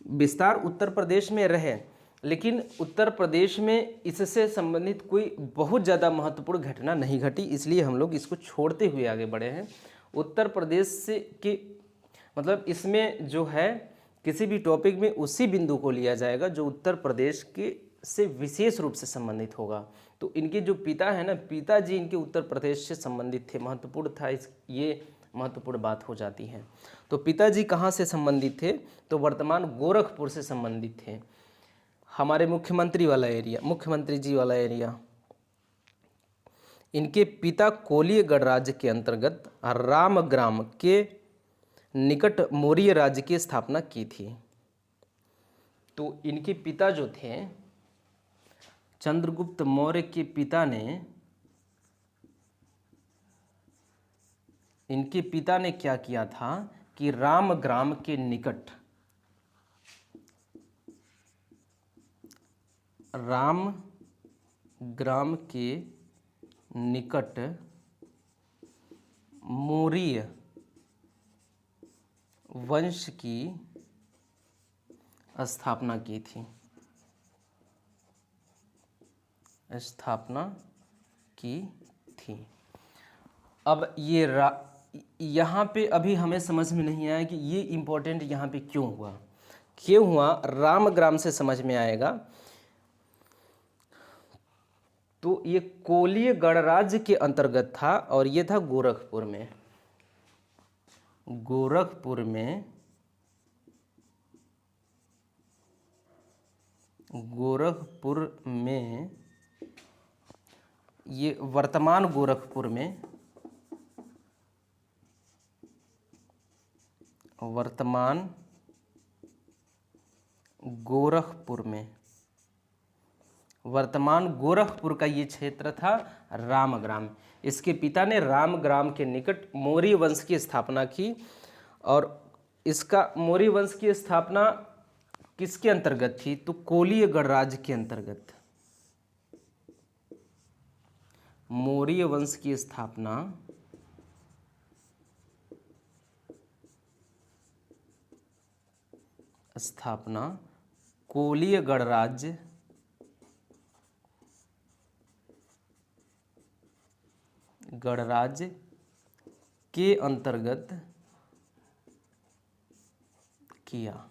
विस्तार उत्तर प्रदेश में रहे, लेकिन उत्तर प्रदेश में इससे संबंधित कोई बहुत ज़्यादा महत्वपूर्ण घटना नहीं घटी, इसलिए हम लोग इसको छोड़ते हुए आगे बढ़े हैं। उत्तर प्रदेश से के मतलब इसमें जो है किसी भी टॉपिक में उसी बिंदु को लिया जाएगा जो उत्तर प्रदेश के से विशेष रूप से संबंधित होगा। तो इनके जो पिता है ना, पिताजी इनके उत्तर प्रदेश से संबंधित थे, महत्वपूर्ण था, ये महत्वपूर्ण बात हो जाती है। तो पिताजी कहाँ से संबंधित थे? तो वर्तमान गोरखपुर से संबंधित थे, हमारे मुख्यमंत्री वाला एरिया, मुख्यमंत्री जी वाला एरिया। इनके पिता कोलीय गणराज्य के अंतर्गत रामग्राम के निकट मौर्य राज्य की स्थापना की थी। तो इनके पिता जो थे, चंद्रगुप्त मौर्य के पिता ने इनके पिता ने क्या किया था कि रामग्राम के निकट, रामग्राम के निकट मौर्य वंश की स्थापना की थी, स्थापना की थी। अब ये यहाँ पे अभी हमें समझ में नहीं आया कि ये इम्पोर्टेंट यहाँ पे क्यों हुआ रामग्राम से समझ में आएगा। तो ये कोलीय गणराज्य के अंतर्गत था और ये था गोरखपुर में, गोरखपुर में ये वर्तमान गोरखपुर में, वर्तमान गोरखपुर का ये क्षेत्र था रामग्राम। इसके पिता ने रामग्राम के निकट मौर्य वंश की स्थापना की और इसका मौर्य वंश की स्थापना किसके अंतर्गत थी? तो कोलीय गणराज्य के अंतर्गत। मौर्य वंश की स्थापना कोलीय गणराज्य के अंतर्गत किया।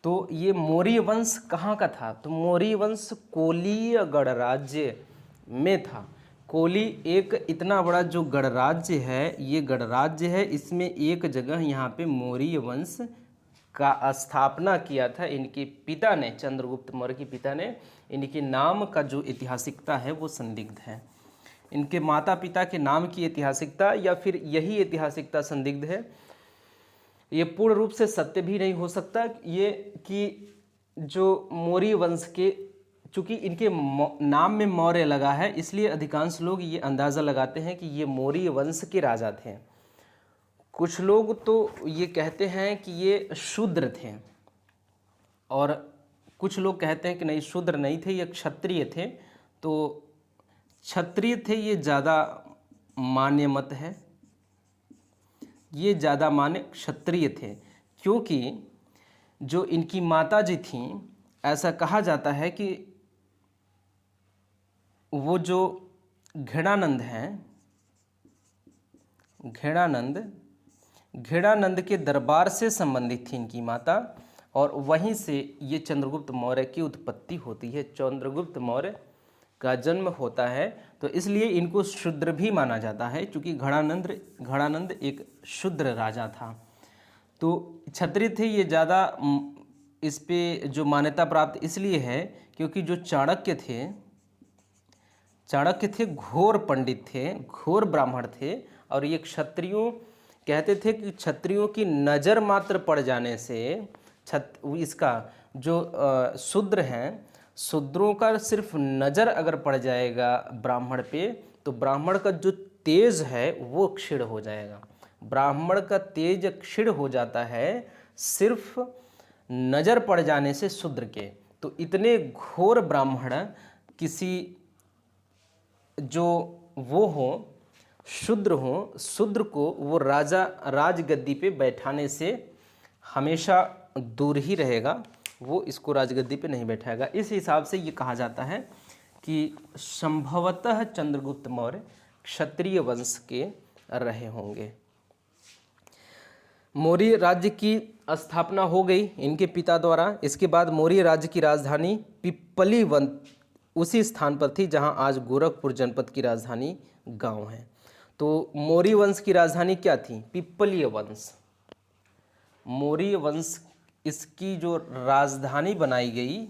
तो ये मौर्य वंश कहाँ का था? तो मौर्य वंश कोलीय गणराज्य में था। कोली एक इतना बड़ा जो गणराज्य है, ये गणराज्य है, इसमें एक जगह यहाँ पे मौर्य वंश का स्थापना किया था इनके पिता ने, चंद्रगुप्त मौर्य के पिता ने। इनके नाम का जो ऐतिहासिकता है वो संदिग्ध है। इनके माता पिता के नाम की ऐतिहासिकता या फिर यही ऐतिहासिकता संदिग्ध है। ये पूर्ण रूप से सत्य भी नहीं हो सकता ये कि जो मौर्य वंश के, चूँकि इनके नाम में मौर्य लगा है इसलिए अधिकांश लोग ये अंदाज़ा लगाते हैं कि ये मौर्य वंश के राजा थे। कुछ लोग तो ये कहते हैं कि ये शूद्र थे और कुछ लोग कहते हैं कि नहीं, शूद्र नहीं थे, ये क्षत्रिय थे। तो क्षत्रिय थे ये ज़्यादा मान्य मत है, ये ज़्यादा मान्य क्षत्रिय थे, क्योंकि जो इनकी माता जी थीं, ऐसा कहा जाता है कि वो जो घेड़ानंद हैं, घेड़ानंद के दरबार से संबंधित थी इनकी माता और वहीं से ये चंद्रगुप्त मौर्य की उत्पत्ति होती है, चंद्रगुप्त मौर्य का जन्म होता है। तो इसलिए इनको शूद्र भी माना जाता है क्योंकि घेड़ानंद एक शूद्र राजा था। तो क्षत्रिय थे ये ज़्यादा इस पे जो मान्यता प्राप्त इसलिए है क्योंकि जो चाणक्य थे घोर पंडित थे, घोर ब्राह्मण थे और ये क्षत्रियों कहते थे कि क्षत्रियों की नज़र मात्र पड़ जाने से इसका जो शूद्र हैं, शूद्रों का सिर्फ नज़र अगर पड़ जाएगा ब्राह्मण पे तो ब्राह्मण का जो तेज है वो क्षीण हो जाएगा। ब्राह्मण का तेज क्षीण हो जाता है सिर्फ नज़र पड़ जाने से शूद्र के। तो इतने घोर ब्राह्मण किसी जो वो हो शूद्र को वो राजगद्दी पे बैठाने से हमेशा दूर ही रहेगा, वो इसको राजगद्दी पे नहीं बैठाएगा। इस हिसाब से ये कहा जाता है कि संभवतः चंद्रगुप्त मौर्य क्षत्रिय वंश के रहे होंगे। मौर्य राज्य की स्थापना हो गई इनके पिता द्वारा। इसके बाद मौर्य राज्य की राजधानी पिप्पलीवन उसी स्थान पर थी जहां आज गोरखपुर जनपद की राजधानी गांव है। तो मौर्य वंश की राजधानी क्या थी? पिप्पलीय वंश। मौर्य वंश इसकी जो राजधानी बनाई गई,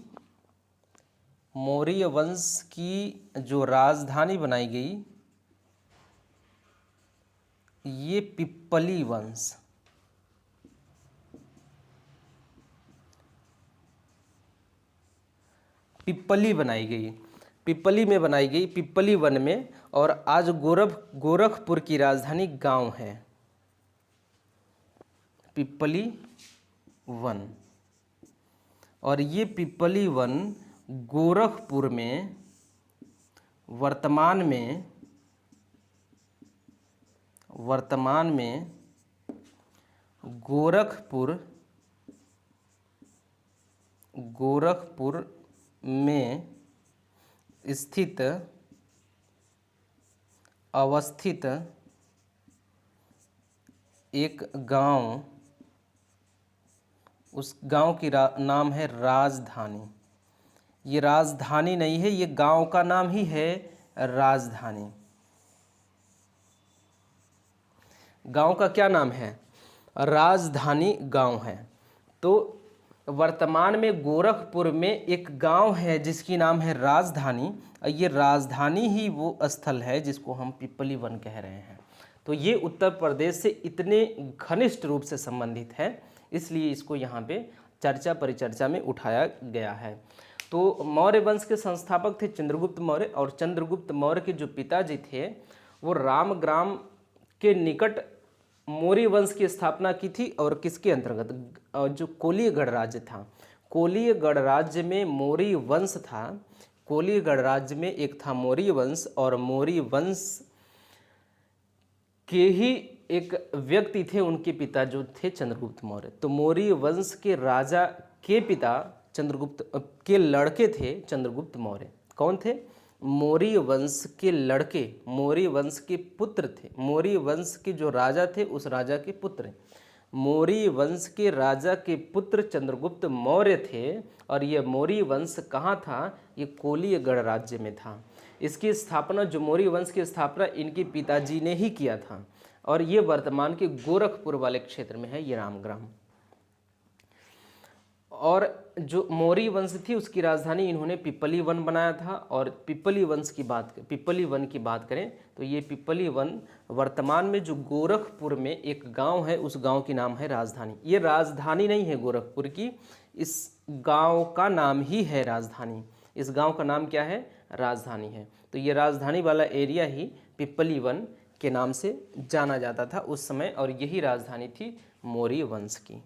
मौर्य वंश की जो राजधानी बनाई गई ये पिप्पली वंश, पिप्पली बनाई गई। पिपली में बनाई गई, पिपली वन में। और आज गोरखपुर की राजधानी गांव है, पिपली वन। और ये पिपली वन गोरखपुर में वर्तमान में गोरखपुर में अवस्थित एक गांव, उस गांव की नाम है राजधानी। ये राजधानी नहीं है, ये गांव का नाम ही है राजधानी। गांव का क्या नाम है? राजधानी गांव है। तो वर्तमान में गोरखपुर में एक गांव है जिसकी नाम है राजधानी। ये राजधानी ही वो स्थल है जिसको हम पिपली वन कह रहे हैं। तो ये उत्तर प्रदेश से इतने घनिष्ठ रूप से संबंधित है, इसलिए इसको यहाँ पे चर्चा परिचर्चा में उठाया गया है। तो मौर्य वंश के संस्थापक थे चंद्रगुप्त मौर्य, और चंद्रगुप्त मौर्य के जो पिताजी थे वो रामग्राम के निकट मौर्य वंश की स्थापना की थी। और किसके अंतर्गत? जो कोलीय गणराज्य था, कोलीय गणराज्य में मौर्य वंश था। कोलीय गणराज्य में एक था मौर्य वंश, और मौर्य वंश के ही एक व्यक्ति थे, उनके पिता जो थे चंद्रगुप्त मौर्य। तो मौर्य वंश के राजा के पिता चंद्रगुप्त के लड़के थे चंद्रगुप्त मौर्य। कौन थे? मौर्य वंश के लड़के, मौर्य वंश के पुत्र थे। मौर्य वंश के जो राजा थे उस राजा के पुत्र, मौर्य वंश के राजा के पुत्र चंद्रगुप्त मौर्य थे। और ये मौर्य वंश कहाँ था? ये कोलीय गणराज्य में था। इसकी स्थापना, जो मौर्य वंश की स्थापना इनके पिताजी ने ही किया था। और ये वर्तमान के गोरखपुर वाले क्षेत्र में है, ये रामग्राम। और जो मौर्य वंश थी उसकी राजधानी इन्होंने पिपली वन बनाया था। और पिपली वन की बात करें तो ये पिपली वन वर्तमान में जो गोरखपुर में एक गांव है, उस गांव की नाम है राजधानी। ये राजधानी नहीं है गोरखपुर की, इस गांव का नाम ही है राजधानी। इस गांव का नाम क्या है? राजधानी है। तो ये राजधानी वाला एरिया ही पिपली वन के नाम से जाना जाता था उस समय, और यही राजधानी थी मौर्य वंश की।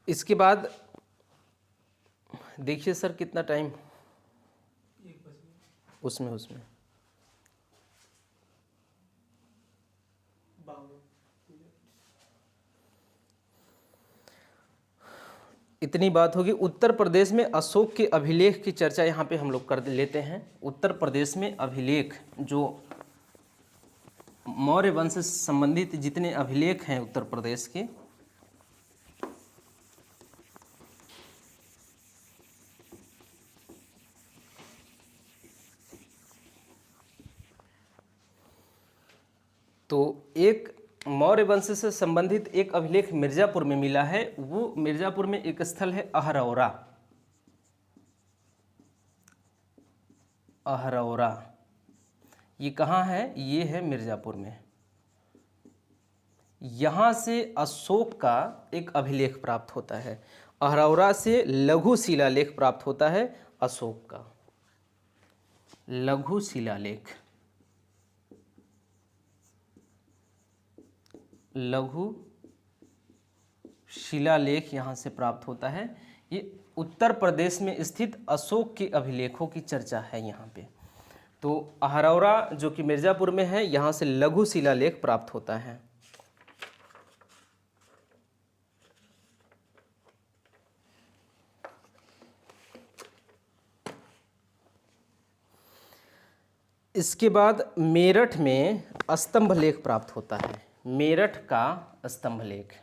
इसके बाद देखिए सर कितना टाइम उसमें इतनी बात होगी। उत्तर प्रदेश में अशोक के अभिलेख की चर्चा यहाँ पे हम लोग कर लेते हैं। उत्तर प्रदेश में अभिलेख, जो मौर्य वंश से संबंधित जितने अभिलेख हैं उत्तर प्रदेश के, तो एक मौर्य वंश से संबंधित एक अभिलेख मिर्जापुर में मिला है। वो मिर्जापुर में एक स्थल है अहरौरा। अहरौरा ये कहाँ है? ये है मिर्जापुर में। यहाँ से अशोक का एक अभिलेख प्राप्त होता है। अहरौरा से लघु शिलालेख प्राप्त होता है अशोक का, लघु शिलालेख। लघु शिलालेख यहाँ से प्राप्त होता है। ये उत्तर प्रदेश में स्थित अशोक के अभिलेखों की चर्चा है यहाँ पे। तो अहरौरा जो कि मिर्जापुर में है, यहाँ से लघु शिलालेख प्राप्त होता है। इसके बाद मेरठ में स्तंभ लेख प्राप्त होता है। मेरठ का स्तंभ लेख,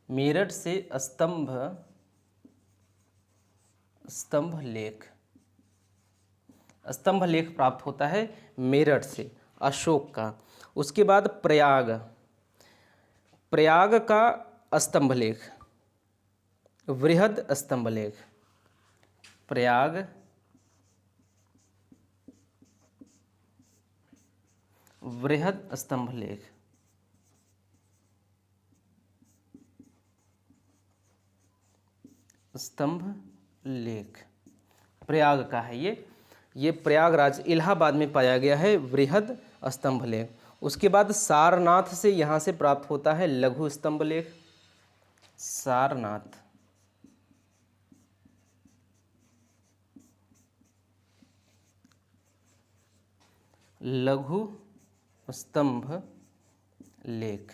मेरठ से स्तंभ लेख प्राप्त होता है मेरठ से अशोक का। उसके बाद प्रयाग का स्तंभ लेख, वृहद स्तंभ लेख, प्रयाग वृहद स्तंभ लेख। स्तंभ लेख प्रयाग का है। ये प्रयागराज इलाहाबाद में पाया गया है वृहद स्तंभ लेख। उसके बाद सारनाथ से यहाँ से प्राप्त होता है लघु स्तंभ लेख। सारनाथ लघु स्तंभ लेख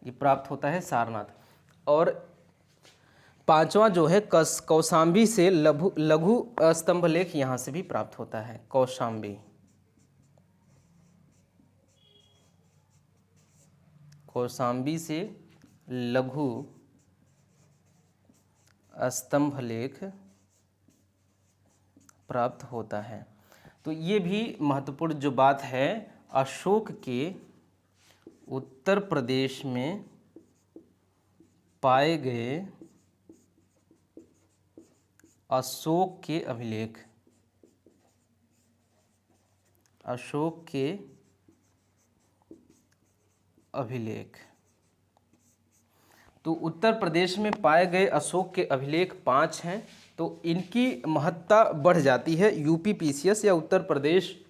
ये प्राप्त होता है सारनाथ। और पांचवा जो है कौशाम्बी से लघु स्तंभ लेख यहाँ से भी प्राप्त होता है। कौशाम्बी से लघु स्तंभ लेख प्राप्त होता है। तो ये भी महत्वपूर्ण जो बात है, अशोक के उत्तर प्रदेश में पाए गए अशोक के अभिलेख, अशोक के अभिलेख। तो उत्तर प्रदेश में पाए गए अशोक के अभिलेख 5 हैं। तो इनकी महत्ता बढ़ जाती है यूपीपीसीएस या उत्तर प्रदेश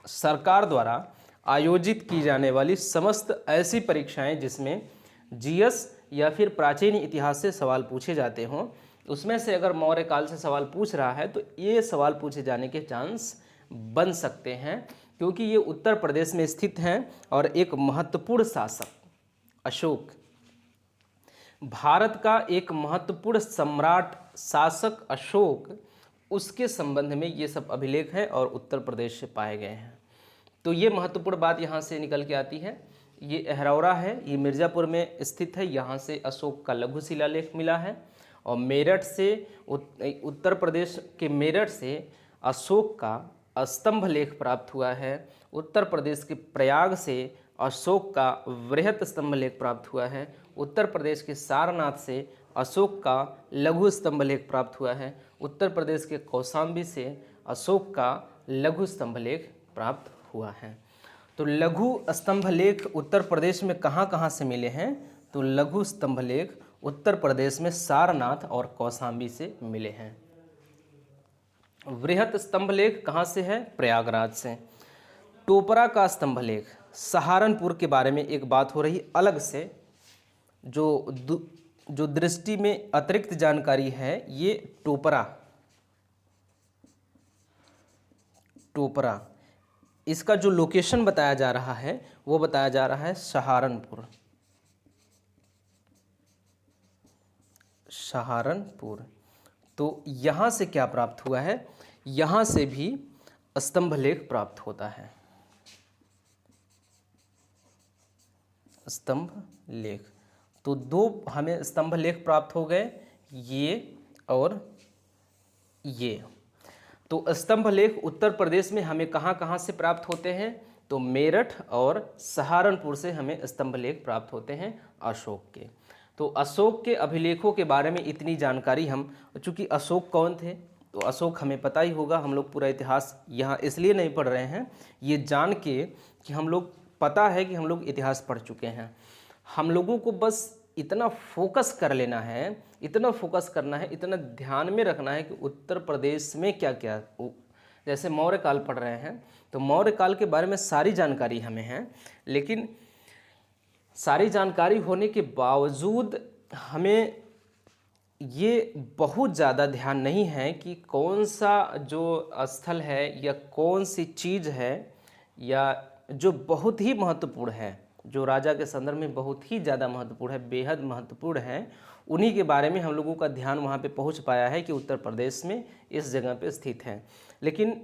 सरकार द्वारा आयोजित की जाने वाली समस्त ऐसी परीक्षाएं जिसमें जीएस या फिर प्राचीन इतिहास से सवाल पूछे जाते हों, उसमें से अगर मौर्य काल से सवाल पूछ रहा है तो ये सवाल पूछे जाने के चांस बन सकते हैं, क्योंकि ये उत्तर प्रदेश में स्थित हैं। और एक महत्वपूर्ण शासक अशोक, भारत का एक महत्वपूर्ण सम्राट शासक अशोक, उसके संबंध में ये सब अभिलेख हैं और उत्तर प्रदेश से पाए गए हैं। तो ये महत्वपूर्ण बात यहाँ से निकल के आती है। ये अहरौरा है, ये मिर्ज़ापुर में स्थित है, यहाँ से अशोक का लघु शिलालेख मिला है। और मेरठ से उत्तर प्रदेश के मेरठ से अशोक का स्तंभ लेख प्राप्त हुआ है। उत्तर प्रदेश के प्रयाग से अशोक का वृहत स्तंभ लेख प्राप्त हुआ है। उत्तर प्रदेश के सारनाथ से अशोक का लघु स्तंभ लेख प्राप्त हुआ है। उत्तर प्रदेश के कौशाम्बी से अशोक का लघु स्तंभ लेख प्राप्त हुआ है। तो लघु स्तंभ लेख उत्तर प्रदेश में कहाँ कहाँ से मिले हैं? तो लघु स्तंभ लेख उत्तर प्रदेश में सारनाथ और कौशाम्बी से मिले हैं। वृहत स्तंभ लेख कहाँ से है? प्रयागराज से। टोपरा का स्तंभ लेख, सहारनपुर के बारे में एक बात हो रही अलग से, जो दृष्टि में अतिरिक्त जानकारी है, ये टोपरा इसका जो लोकेशन बताया जा रहा है वो बताया जा रहा है सहारनपुर। तो यहाँ से क्या प्राप्त हुआ है? यहाँ से भी स्तंभ लेख प्राप्त होता है, स्तंभ लेख। तो 2 हमें स्तंभ लेख प्राप्त हो गए, ये और ये। तो स्तंभ लेख उत्तर प्रदेश में हमें कहाँ कहाँ से प्राप्त होते हैं? तो मेरठ और सहारनपुर से हमें स्तंभ लेख प्राप्त होते हैं अशोक के। तो अशोक के अभिलेखों के बारे में इतनी जानकारी चूँकि अशोक कौन थे तो अशोक हमें पता ही होगा। हम लोग पूरा इतिहास यहाँ इसलिए नहीं पढ़ रहे हैं, ये जान के कि हम लोग पता है कि हम लोग इतिहास पढ़ चुके हैं। हम लोगों को बस इतना फोकस कर लेना है, इतना फोकस करना है, इतना ध्यान में रखना है कि उत्तर प्रदेश में क्या क्या, जैसे मौर्य काल पढ़ रहे हैं तो मौर्य काल के बारे में सारी जानकारी हमें है, लेकिन सारी जानकारी होने के बावजूद हमें ये बहुत ज़्यादा ध्यान नहीं है कि कौन सा जो स्थल है या कौन सी चीज़ है या जो बहुत ही महत्वपूर्ण है, जो राजा के संदर्भ में बहुत ही ज़्यादा महत्वपूर्ण है, बेहद महत्वपूर्ण है, उन्हीं के बारे में हम लोगों का ध्यान वहाँ पे पहुँच पाया है कि उत्तर प्रदेश में इस जगह पे स्थित है। लेकिन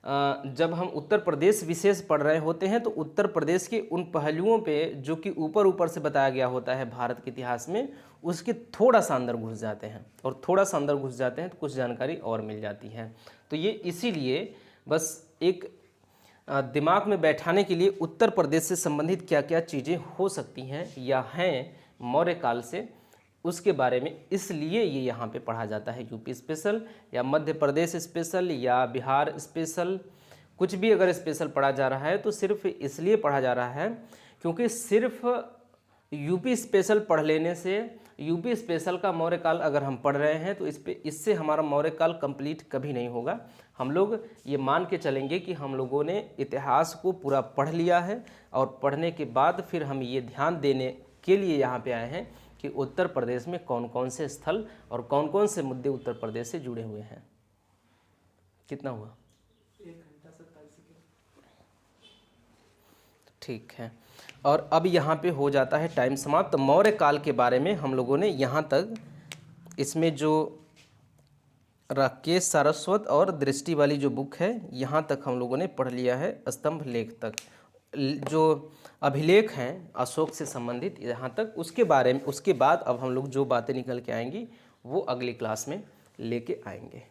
जब हम उत्तर प्रदेश विशेष पढ़ रहे होते हैं तो उत्तर प्रदेश के उन पहलुओं पे जो कि ऊपर ऊपर से बताया गया होता है भारत के इतिहास में, उसके थोड़ा सा अंदर घुस जाते हैं, और थोड़ा सा अंदर घुस जाते हैं तो कुछ जानकारी और मिल जाती है। तो ये इसीलिए बस एक दिमाग में बैठाने के लिए उत्तर प्रदेश से संबंधित क्या क्या चीज़ें हो सकती हैं या हैं मौर्य काल से, उसके बारे में इसलिए ये यहाँ पे पढ़ा जाता है। यूपी स्पेशल या मध्य प्रदेश स्पेशल या बिहार स्पेशल, कुछ भी अगर स्पेशल पढ़ा जा रहा है तो सिर्फ इसलिए पढ़ा जा रहा है क्योंकि सिर्फ यूपी स्पेशल पढ़ लेने से, यूपी स्पेशल का मौर्य काल अगर हम पढ़ रहे हैं तो इससे हमारा मौर्य काल कंप्लीट कभी नहीं होगा। हम लोग ये मान के चलेंगे कि हम लोगों ने इतिहास को पूरा पढ़ लिया है, और पढ़ने के बाद फिर हम ये ध्यान देने के लिए यहाँ पे आए हैं कि उत्तर प्रदेश में कौन कौन से स्थल और कौन कौन से मुद्दे उत्तर प्रदेश से जुड़े हुए हैं। कितना हुआ? 1 घंटा 27 सेकंड। ठीक है, और अब यहाँ पे हो जाता है टाइम समाप्त। तो मौर्य काल के बारे में हम लोगों ने यहाँ तक, इसमें जो राकेश सारस्वत और दृष्टि वाली जो बुक है, यहाँ तक हम लोगों ने पढ़ लिया है, स्तंभ लेख तक। जो अभिलेख हैं अशोक से संबंधित यहाँ तक, उसके बारे में, उसके बाद अब हम लोग जो बातें निकल के आएंगी वो अगली क्लास में लेके आएंगे।